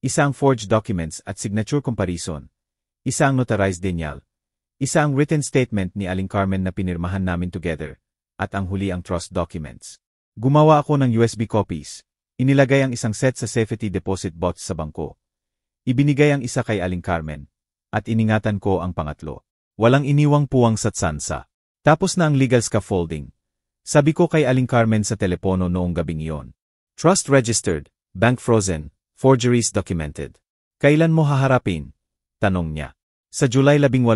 isa ang forged documents at signature comparison, isa ang notarized denial, isa ang written statement ni Aling Carmen na pinirmahan namin together, at ang huli ang trust documents. Gumawa ako ng USB copies. Inilagay ang 1 set sa safety deposit box sa bangko. Ibinigay ang isa kay Aling Carmen, at iningatan ko ang pangatlo. Walang iniwang puwang sa tsansa. Tapos na ang legal scaffolding. Sabi ko kay Aling Carmen sa telepono noong gabing iyon. Trust registered, bank frozen, forgeries documented. Kailan mo haharapin? Tanong niya. Sa July 18,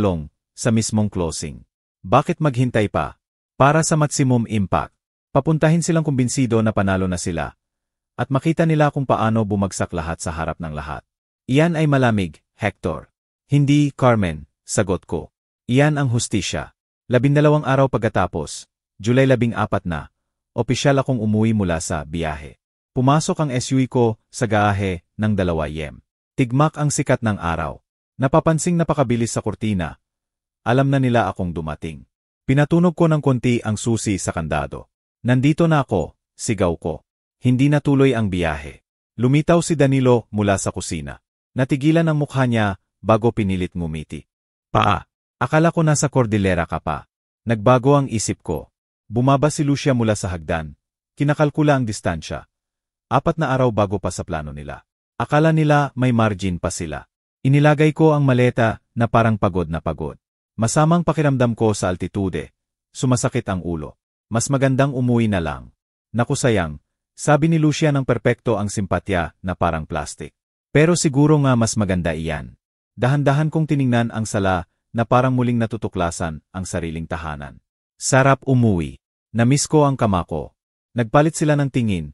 sa mismong closing. Bakit maghintay pa? Para sa maximum impact. Papuntahin silang kumbinsido na panalo na sila. At makita nila kung paano bumagsak lahat sa harap ng lahat. Iyan ay malamig, Hector. Hindi, Carmen, sagot ko. Iyan ang hustisya. 12 araw pagkatapos, July 14 na, opisyal akong umuwi mula sa biyahe. Pumasok ang SUV ko sa garahe ng 2 Tigmak ang sikat ng araw. Napapansing napakabilis sa kurtina. Alam na nila akong dumating. Pinatunog ko ng konti ang susi sa kandado. Nandito na ako, sigaw ko. Hindi natuloy ang biyahe. Lumitaw si Danilo mula sa kusina. Natigilan ang mukha niya bago pinilit ngumiti. Akala ko nasa Cordillera ka pa. Nagbago ang isip ko. Bumaba si Lucia mula sa hagdan. Kinakalkula ang distansya. 4 na araw bago pa sa plano nila. Akala nila may margin pa sila. Inilagay ko ang maleta na parang pagod na pagod. Masamang pakiramdam ko sa altitude. Sumasakit ang ulo. Mas magandang umuwi na lang. Naku sayang, sabi ni Lucia ng perpekto ang simpatya na parang plastic. Pero siguro nga mas maganda iyan. Dahan-dahan kong tiningnan ang sala na parang muling natutuklasan ang sariling tahanan. Sarap umuwi. Namiss ko ang kama ko. Nagpalit sila ng tingin,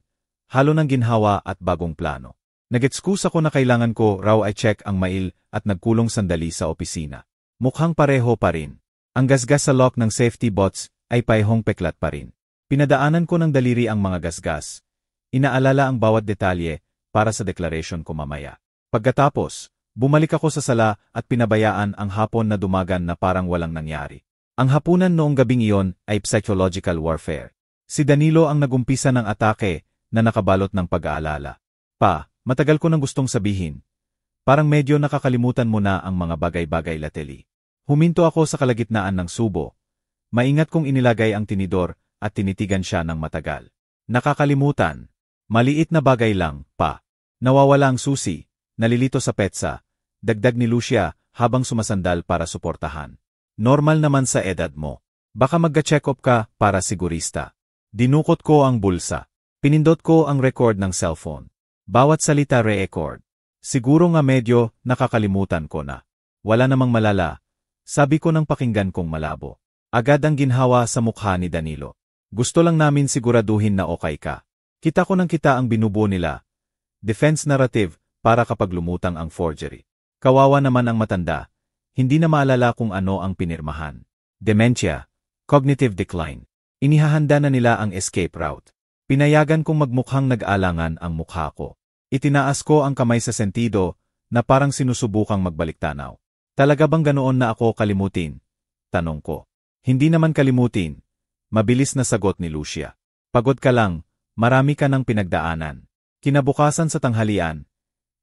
halo ng ginhawa at bagong plano. Nag-excuse ako na kailangan ko raw ay check ang mail at nagkulong sandali sa opisina. Mukhang pareho pa rin. Ang gasgas sa lock ng safety bots ay paihong peklat pa rin. Pinadaanan ko ng daliri ang mga gasgas. Inaalala ang bawat detalye para sa declaration ko mamaya. Pagkatapos, bumalik ako sa sala at pinabayaan ang hapon na dumagan na parang walang nangyari. Ang hapunan noong gabing iyon ay psychological warfare. Si Danilo ang nagumpisa ng atake na nakabalot ng pag-aalala. Matagal ko nang gustong sabihin. Parang medyo nakakalimutan mo na ang mga bagay-bagay lately. Huminto ako sa kalagitnaan ng subo. Maingat kong inilagay ang tinidor at tinitigan siya ng matagal. Nakakalimutan. Maliit na bagay lang, Nawawala ang susi, nalilito sa petsa, dagdag ni Lucia habang sumasandal para suportahan. Normal naman sa edad mo. Baka magga-check up ka para sigurista. Dinukot ko ang bulsa. Pinindot ko ang record ng cellphone. Bawat salita re-record. Siguro nga medyo nakakalimutan ko na. Wala namang malala. Sabi ko nang pakinggan kong malabo. Agad ang ginhawa sa mukha ni Danilo. Gusto lang namin siguraduhin na okay ka. Kita ko nang kita ang binubuo nila. Defense narrative para kapag lumutang ang forgery. Kawawa naman ang matanda. Hindi na maalala kung ano ang pinirmahan. Dementia. Cognitive decline. Inihahanda na nila ang escape route. Pinayagan kong magmukhang nag-alangan ang mukha ko. Itinaas ko ang kamay sa sentido na parang sinusubukang magbaliktanaw. Talaga bang ganoon na ako kalimutin? Tanong ko. Hindi naman kalimutin. Mabilis na sagot ni Lucia. Pagod ka lang, marami ka ng pinagdaanan. Kinabukasan sa tanghalian,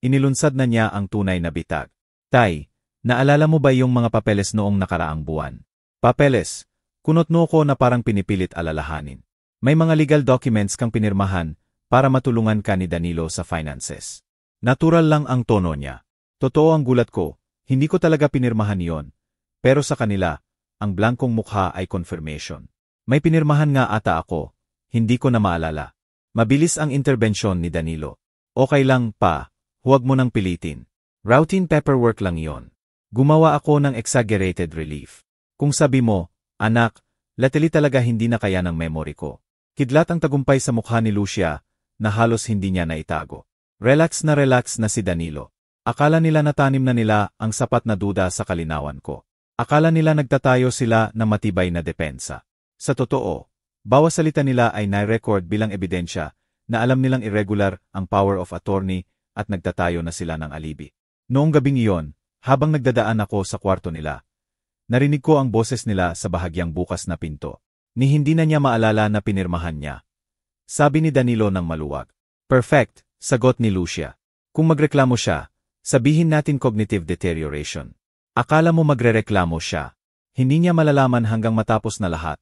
inilunsad na niya ang tunay na bitag. Tay, naalala mo ba yung mga papeles noong nakaraang buwan? Papeles, kunotno ko na parang pinipilit alalahanin. May mga legal documents kang pinirmahan para matulungan ka ni Danilo sa finances. Natural lang ang tono niya. Totoo ang gulat ko, Hindi ko talaga pinirmahan yon. Pero sa kanila, ang blankong mukha ay confirmation. May pinirmahan nga ata ako, hindi ko na maalala. Mabilis ang interbensyon ni Danilo. Okay lang, pa, huwag mo nang pilitin. Routine paperwork lang yon. Gumawa ako ng exaggerated relief. Kung sabi mo, anak, lately talaga hindi na kaya ng memory ko. Kidlat ang tagumpay sa mukha ni Lucia, na halos hindi niya naitago. Relax na si Danilo. Akala nila natanim na nila ang sapat na duda sa kalinawan ko. Akala nila nagtatayo sila ng matibay na depensa. Sa totoo, bawat salita nila ay nai-record bilang ebidensya na alam nilang irregular ang power of attorney at nagtatayo na sila ng alibi. Noong gabing iyon, habang nagdadaan ako sa kwarto nila, narinig ko ang boses nila sa bahagyang bukas na pinto. Ni hindi na niya maalala na pinirmahan niya. Sabi ni Danilo ng maluwag. Perfect, sagot ni Lucia. Kung magreklamo siya, sabihin natin cognitive deterioration. Akala mo magrereklamo siya. Hindi niya malalaman hanggang matapos na lahat.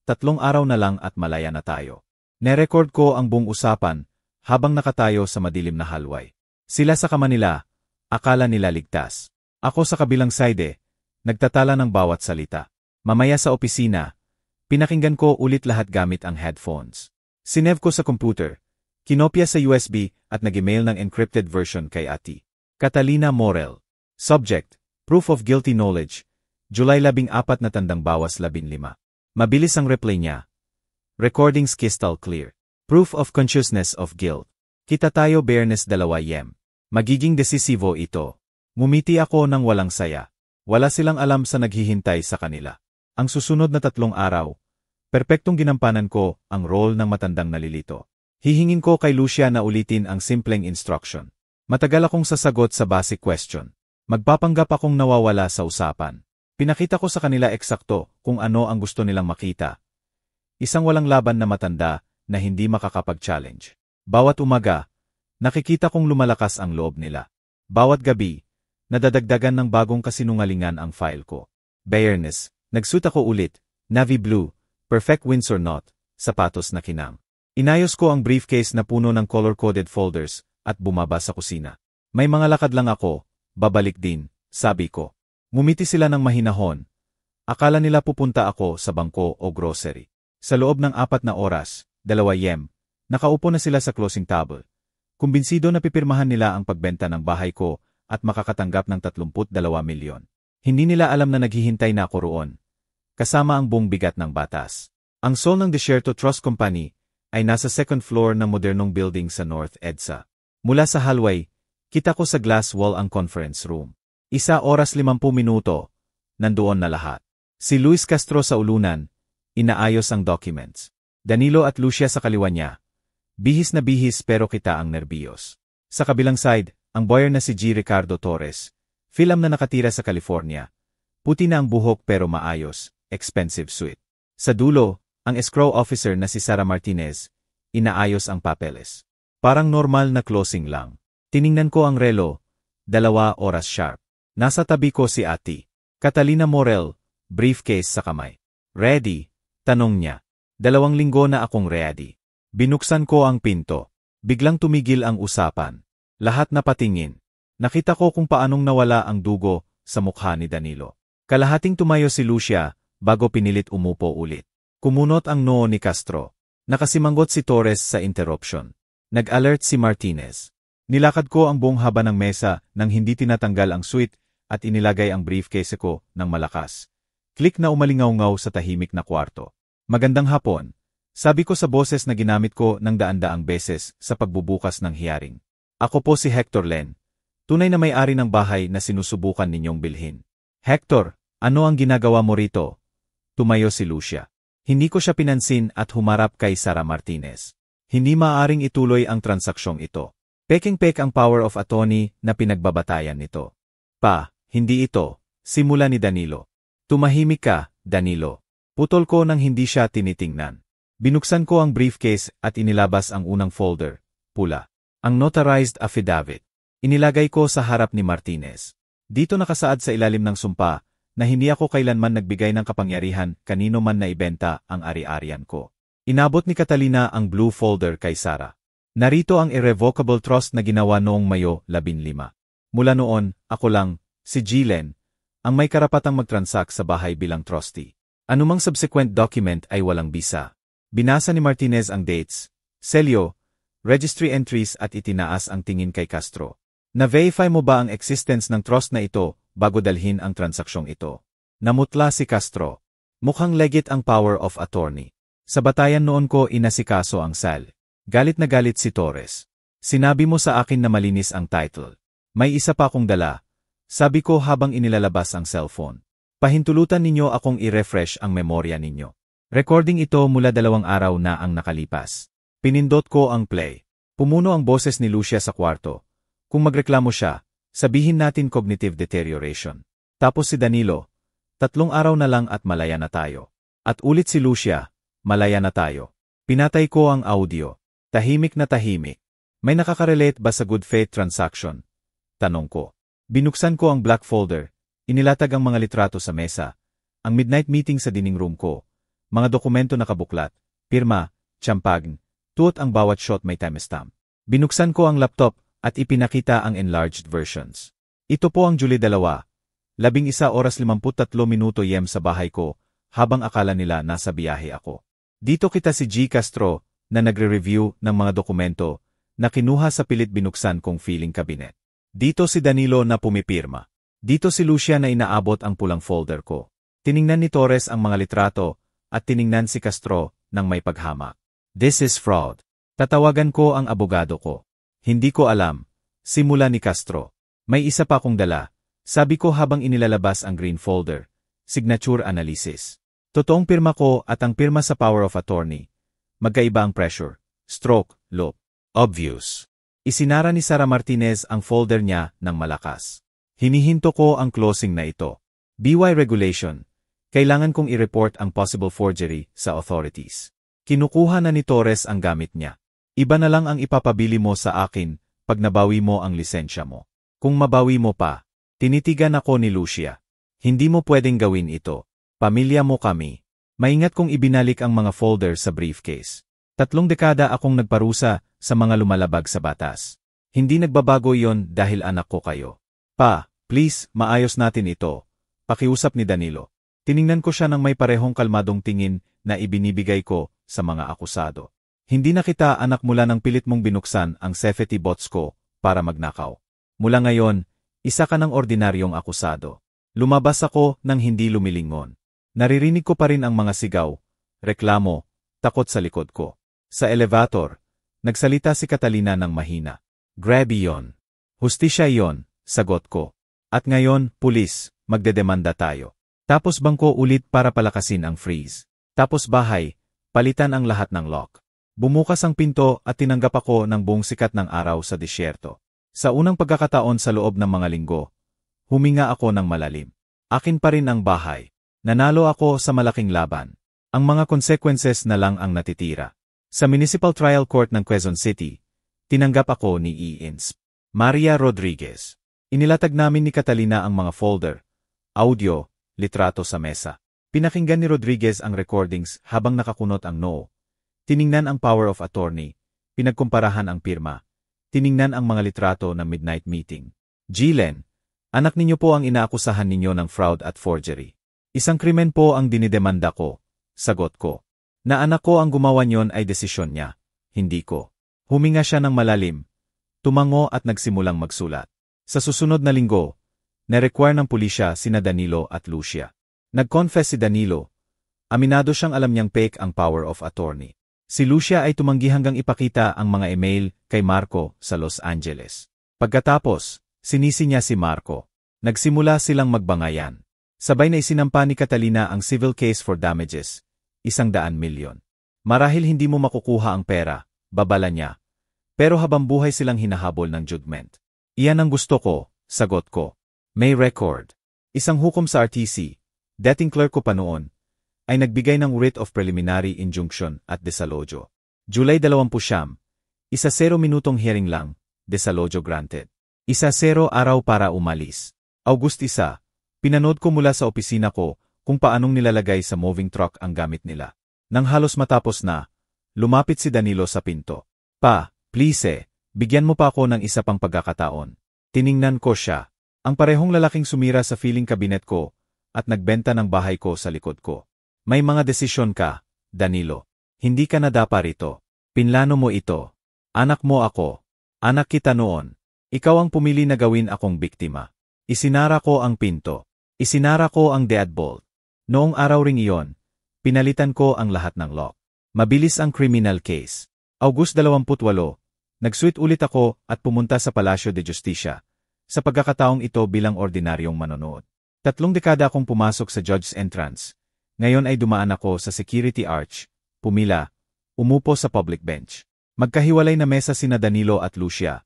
3 araw na lang at malaya na tayo. Nerecord ko ang buong usapan habang nakatayo sa madilim na hallway. Sila sa kama nila, akala nila ligtas. Ako sa kabilang side, nagtatala ng bawat salita. Mamaya sa opisina, pinakinggan ko ulit lahat gamit ang headphones. Sinev ko sa computer, kinopya sa USB at nag-email ng encrypted version kay Ati. Catalina Morel. Subject, Proof of Guilty Knowledge, July 14 na tandang bawas 15. Mabilis ang reply niya. Recordings crystal clear. Proof of consciousness of guilt. Kita tayo Bernes 2 yem. Magiging desisibo ito. Ngumiti ako ng walang saya. Wala silang alam sa naghihintay sa kanila. Ang susunod na 3 araw, perpektong ginampanan ko ang role ng matandang nalilito. Hihingin ko kay Lucia na ulitin ang simpleng instruction. Matagal akong sasagot sa basic question. Magpapanggap akong nawawala sa usapan. Pinakita ko sa kanila eksakto kung ano ang gusto nilang makita. Isang walang laban na matanda na hindi makakapag-challenge. Bawat umaga, nakikita kong lumalakas ang loob nila. Bawat gabi, nadadagdagan ng bagong kasinungalingan ang file ko. Bayerness, nagsuot ako ulit, navy blue, perfect Windsor knot, sapatos na kinang. Inayos ko ang briefcase na puno ng color-coded folders at bumaba sa kusina. May mga lakad lang ako, babalik din, sabi ko. Ngumiti sila ng mahinahon. Akala nila pupunta ako sa bangko o grocery. Sa loob ng 4 na oras, 2 yem, nakaupo na sila sa closing table. Kumbinsido na pipirmahan nila ang pagbenta ng bahay ko at makakatanggap ng 32 milyon. Hindi nila alam na naghihintay na ako roon. Kasama ang buong bigat ng batas. Ang Sol ng Desierto Trust Company ay nasa 2nd floor ng modernong building sa North EDSA. Mula sa hallway, kita ko sa glass wall ang conference room. 1 oras 50 minuto, nandoon na lahat. Si Luis Castro sa ulunan, inaayos ang documents. Danilo at Lucia sa kaliwa niya. Bihis na bihis pero kita ang nerbiyos. Sa kabilang side, ang buyer na si G. Ricardo Torres, film na nakatira sa California. Puti na ang buhok pero maayos, expensive suit. Sa dulo, ang escrow officer na si Sara Martinez, inaayos ang papeles. Parang normal na closing lang. Tiningnan ko ang relo, 2 oras sharp. Nasa tabi ko si Ati. Catalina Morel, briefcase sa kamay. Ready? Tanong niya. 2 linggo na akong ready. Binuksan ko ang pinto. Biglang tumigil ang usapan. Lahat napatingin. Nakita ko kung paanong nawala ang dugo sa mukha ni Danilo. Kalahating tumayo si Lucia bago pinilit umupo ulit. Kumunot ang noo ni Castro. Nakasimanggot si Torres sa interruption. Nag-alert si Martinez. Nilakad ko ang buong haba ng mesa nang hindi tinatanggal ang suite at inilagay ang briefcase ko ng malakas. Click na umalingaw-ngaw sa tahimik na kwarto. Magandang hapon. Sabi ko sa boses na ginamit ko ng daan-daang beses sa pagbubukas ng hearing. Ako po si Hector Len. Tunay na may-ari ng bahay na sinusubukan ninyong bilhin. Hector, ano ang ginagawa mo rito? Tumayo si Lucia. Hindi ko siya pinansin at humarap kay Sara Martinez. Hindi maaaring ituloy ang transaksyong ito. Peking-pek ang power of attorney na pinagbabatayan nito. Pa, hindi ito. Simula ni Danilo. Tumahimik ka, Danilo. Putol ko nang hindi siya tinitingnan. Binuksan ko ang briefcase at inilabas ang unang folder, pula. Ang notarized affidavit. Inilagay ko sa harap ni Martinez. Dito nakasaad sa ilalim ng sumpa na hindi ako kailanman nagbigay ng kapangyarihan kanino man na ibenta ang ari-arian ko. Inabot ni Catalina ang blue folder kay Sara. Narito ang irrevocable trust na ginawa noong Mayo 15. Mula noon, ako lang, Si Gilen, ang may karapatang mag-transact sa bahay bilang trustee. Anumang subsequent document ay walang bisa. Binasa ni Martinez ang dates, selyo, registry entries at itinaas ang tingin kay Castro. Na-verify mo ba ang existence ng trust na ito bago dalhin ang transaksyong ito? Namutla si Castro. Mukhang legit ang power of attorney. Sa batayan noon ko inasikaso ang SAL. Galit na galit si Torres. Sinabi mo sa akin na malinis ang title. May isa pa akong dala. Sabi ko habang inilalabas ang cellphone. Pahintulutan ninyo akong i-refresh ang memorya ninyo. Recording ito mula 2 araw na ang nakalipas. Pinindot ko ang play. Pumuno ang boses ni Lucia sa kwarto. Kung magreklamo siya, sabihin natin cognitive deterioration. Tapos si Danilo, 3 araw na lang at malaya na tayo. At ulit si Lucia, malaya na tayo. Pinatay ko ang audio. Tahimik na tahimik. May nakaka-relate ba sa good faith transaction? Tanong ko. Binuksan ko ang black folder. Inilatag ang mga litrato sa mesa, ang midnight meeting sa dining room ko, mga dokumento nakabuklat, pirma, tsampag, tuot ang bawat shot may timestamp. Binuksan ko ang laptop at ipinakita ang enlarged versions. Ito po ang July 2, 11:53 yem sa bahay ko, habang akala nila nasa biyahe ako. Dito kita si G. Castro, na nagre-review ng mga dokumento, na kinuha sa pilit binuksan kong filing cabinet. Dito si Danilo na pumipirma. Dito si Lucia na inaabot ang pulang folder ko. Tiningnan ni Torres ang mga litrato, at tiningnan si Castro nang may paghamak. This is fraud. Tatawagan ko ang abogado ko. Hindi ko alam. Simula ni Castro. May isa pa akong dala. Sabi ko habang inilalabas ang green folder. Signature analysis. Totoong pirma ko at ang pirma sa power of attorney. Magkaiba ang pressure. Stroke, loop. Obvious. Isinara ni Sara Martinez ang folder niya ng malakas. Hinihinto ko ang closing na ito. BY regulation. Kailangan kong i-report ang possible forgery sa authorities. Kinukuha na ni Torres ang gamit niya. Iba na lang ang ipapabili mo sa akin pag nabawi mo ang lisensya mo. Kung mabawi mo pa, tinitigan ako ni Lucia. Hindi mo pwedeng gawin ito. Pamilya mo kami. Maingat kong ibinalik ang mga folder sa briefcase. 3 dekada akong nagparusa sa mga lumalabag sa batas. Hindi nagbabago yon dahil anak ko kayo. Pa, please, maayos natin ito. Pakiusap ni Danilo. Tiningnan ko siya ng may parehong kalmadong tingin na ibinibigay ko sa mga akusado. Hindi na kita anak mula ng pilit mong binuksan ang safety bots ko para magnakaw. Mula ngayon, isa ka ng ordinaryong akusado. Lumabas ako nang hindi lumilingon. Naririnig ko pa rin ang mga sigaw, reklamo, takot sa likod ko. Sa elevator, nagsalita si Catalina ng mahina. Grabe yon. Hustisya yon. Sagot ko. At ngayon, pulis, magdedemanda tayo. Tapos bangko ulit para palakasin ang freeze. Tapos bahay, palitan ang lahat ng lock. Bumukas ang pinto at tinanggap ako ng buong sikat ng araw sa disyerto. Sa unang pagkakataon sa loob ng mga linggo, huminga ako ng malalim. Akin pa rin ang bahay. Nanalo ako sa malaking laban. Ang mga consequences na lang ang natitira. Sa Municipal Trial Court ng Quezon City, tinanggap ako ni E.Ins. Maria Rodriguez. Inilatag namin ni Catalina ang mga folder, audio, litrato sa mesa. Pinakinggan ni Rodriguez ang recordings habang nakakunot ang noo. Tiningnan ang power of attorney, pinagkumparahan ang pirma. Tiningnan ang mga litrato ng midnight meeting. Gilen, anak ninyo po ang inaakusahan ninyo ng fraud at forgery. Isang krimen po ang dinidemanda ko. Sagot ko. Na anak ko ang gumawa niyon ay desisyon niya, hindi ko. Huminga siya ng malalim. Tumango at nagsimulang magsulat. Sa susunod na linggo, na-require ng pulisya sina Danilo at Lucia. Nag-confess si Danilo. Aminado siyang alam niyang fake ang power of attorney. Si Lucia ay tumanggi hanggang ipakita ang mga email kay Marco sa Los Angeles. Pagkatapos, sinisi niya si Marco. Nagsimula silang magbangayan. Sabay na isinampa ni Catalina ang civil case for damages, 100 milyon. Marahil hindi mo makukuha ang pera, babala niya. Pero habang buhay silang hinahabol ng judgment. Iyan ang gusto ko, sagot ko. May record. Isang hukom sa RTC, dating clerk ko pa noon, ay nagbigay ng writ of preliminary injunction at desalojo. July 20, 1-0 minutong hearing lang, desalojo granted. 1-0 araw para umalis. August 1, pinanood ko mula sa opisina ko kung paanong nilalagay sa moving truck ang gamit nila. Nang halos matapos na, lumapit si Danilo sa pinto. Pa, please bigyan mo pa ako ng isa pang pagkakataon. Tiningnan ko siya. Ang parehong lalaking sumira sa filing cabinet ko at nagbenta ng bahay ko sa likod ko. May mga desisyon ka, Danilo. Hindi ka nadapa rito. Pinlano mo ito. Anak mo ako. Anak kita noon. Ikaw ang pumili na gawin akong biktima. Isinara ko ang pinto. Isinara ko ang deadbolt. Noong araw ring iyon, pinalitan ko ang lahat ng lock. Mabilis ang criminal case. August 28, nag-suite ulit ako at pumunta sa Palacio de Justicia. Sa pagkakataong ito bilang ordinaryong manonood. 3 dekada akong pumasok sa judge's entrance. Ngayon ay dumaan ako sa security arch, pumila, umupo sa public bench. Magkahiwalay na mesa sina Danilo at Lucia.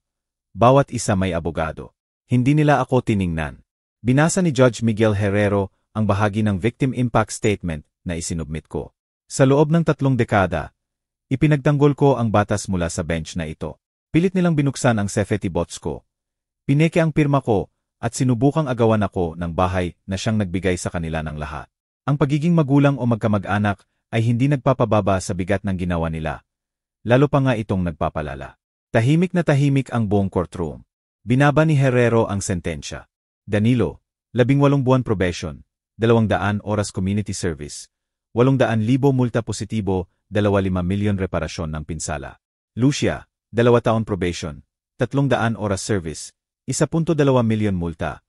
Bawat isa may abogado. Hindi nila ako tiningnan. Binasa ni Judge Miguel Herrero ang bahagi ng victim impact statement na isinubmit ko. Sa loob ng 3 dekada, ipinagtanggol ko ang batas mula sa bench na ito. Pilit nilang binuksan ang safety bots ko. Pineke ang pirma ko at sinubukang agawan ako ng bahay na siyang nagbigay sa kanila ng lahat. Ang pagiging magulang o magkamag-anak ay hindi nagpapababa sa bigat ng ginawa nila. Lalo pa nga itong nagpapalala. Tahimik na tahimik ang buong courtroom. Binaba ni Herrero ang sentensya. Danilo, 18 buwan probation, 200 oras community service, 800,000 multa positibo, 25 milyon reparasyon ng pinsala. Lucia, 2 taon probation, 300 oras service, 1.2 milyon multa,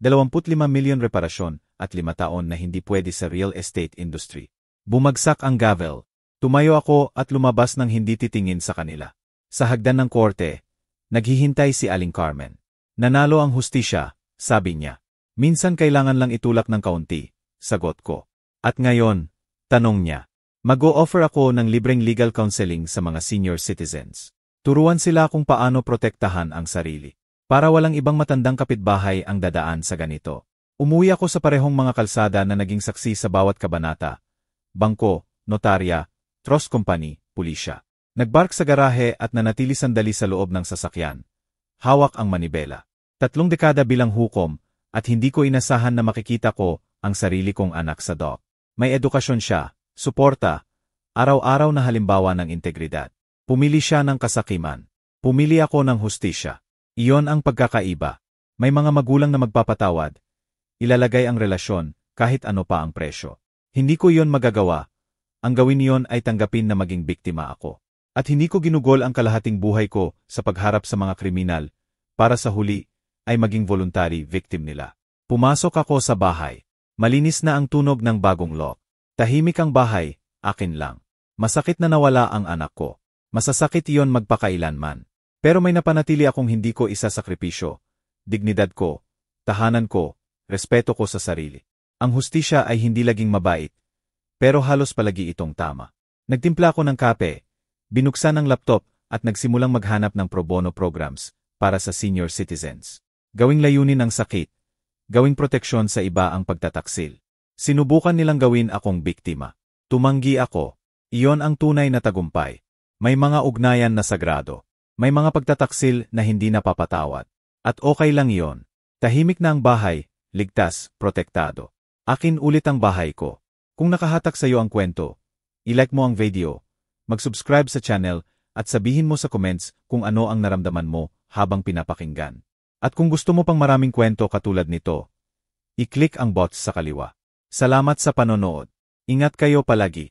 25 milyon reparasyon at 5 taon na hindi pwede sa real estate industry. Bumagsak ang gavel. Tumayo ako at lumabas ng hindi titingin sa kanila. Sa hagdan ng korte, naghihintay si Aling Carmen. Nanalo ang hustisya, sabi niya. Minsan kailangan lang itulak ng kaunti, sagot ko. At ngayon, tanong niya. Mag-o-offer ako ng libreng legal counseling sa mga senior citizens. Turuan sila kung paano protektahan ang sarili. Para walang ibang matandang kapitbahay ang dadaan sa ganito. Umuwi ako sa parehong mga kalsada na naging saksi sa bawat kabanata. Bangko, notarya, trust company, pulisya. Nagbark sa garahe at nanatili sandali sa loob ng sasakyan. Hawak ang manibela. 3 dekada bilang hukom at hindi ko inasahan na makikita ko ang sarili kong anak sa dock. May edukasyon siya, suporta, araw-araw na halimbawa ng integridad. Pumili siya ng kasakiman. Pumili ako ng hustisya. Iyon ang pagkakaiba. May mga magulang na magpapatawad. Ilalagay ang relasyon kahit ano pa ang presyo. Hindi ko iyon magagawa. Ang gawin niyon ay tanggapin na maging biktima ako. At hindi ko ginugol ang kalahating buhay ko sa pagharap sa mga kriminal para sa huli ay maging voluntary victim nila. Pumasok ako sa bahay. Malinis na ang tunog ng bagong lock. Tahimik ang bahay, akin lang. Masakit na nawala ang anak ko. Masasakit iyon magpakailanman. Pero may napanatili akong hindi ko isasakripisyo. Dignidad ko, tahanan ko, respeto ko sa sarili. Ang hustisya ay hindi laging mabait, pero halos palagi itong tama. Nagtimpla ako ng kape, binuksan ang laptop at nagsimulang maghanap ng pro bono programs para sa senior citizens. Gawing layunin ang sakit, gawing proteksyon sa iba ang pagtataksil. Sinubukan nilang gawin akong biktima. Tumanggi ako. Iyon ang tunay na tagumpay. May mga ugnayan na sagrado. May mga pagtataksil na hindi napapatawad. At okay lang iyon. Tahimik na ang bahay, ligtas, protektado. Akin ulit ang bahay ko. Kung nakahatak sa iyo ang kwento, i-like mo ang video, mag-subscribe sa channel, at sabihin mo sa comments kung ano ang naramdaman mo habang pinapakinggan. At kung gusto mo pang maraming kwento katulad nito, i-click ang box sa kaliwa. Salamat sa panonood. Ingat kayo palagi.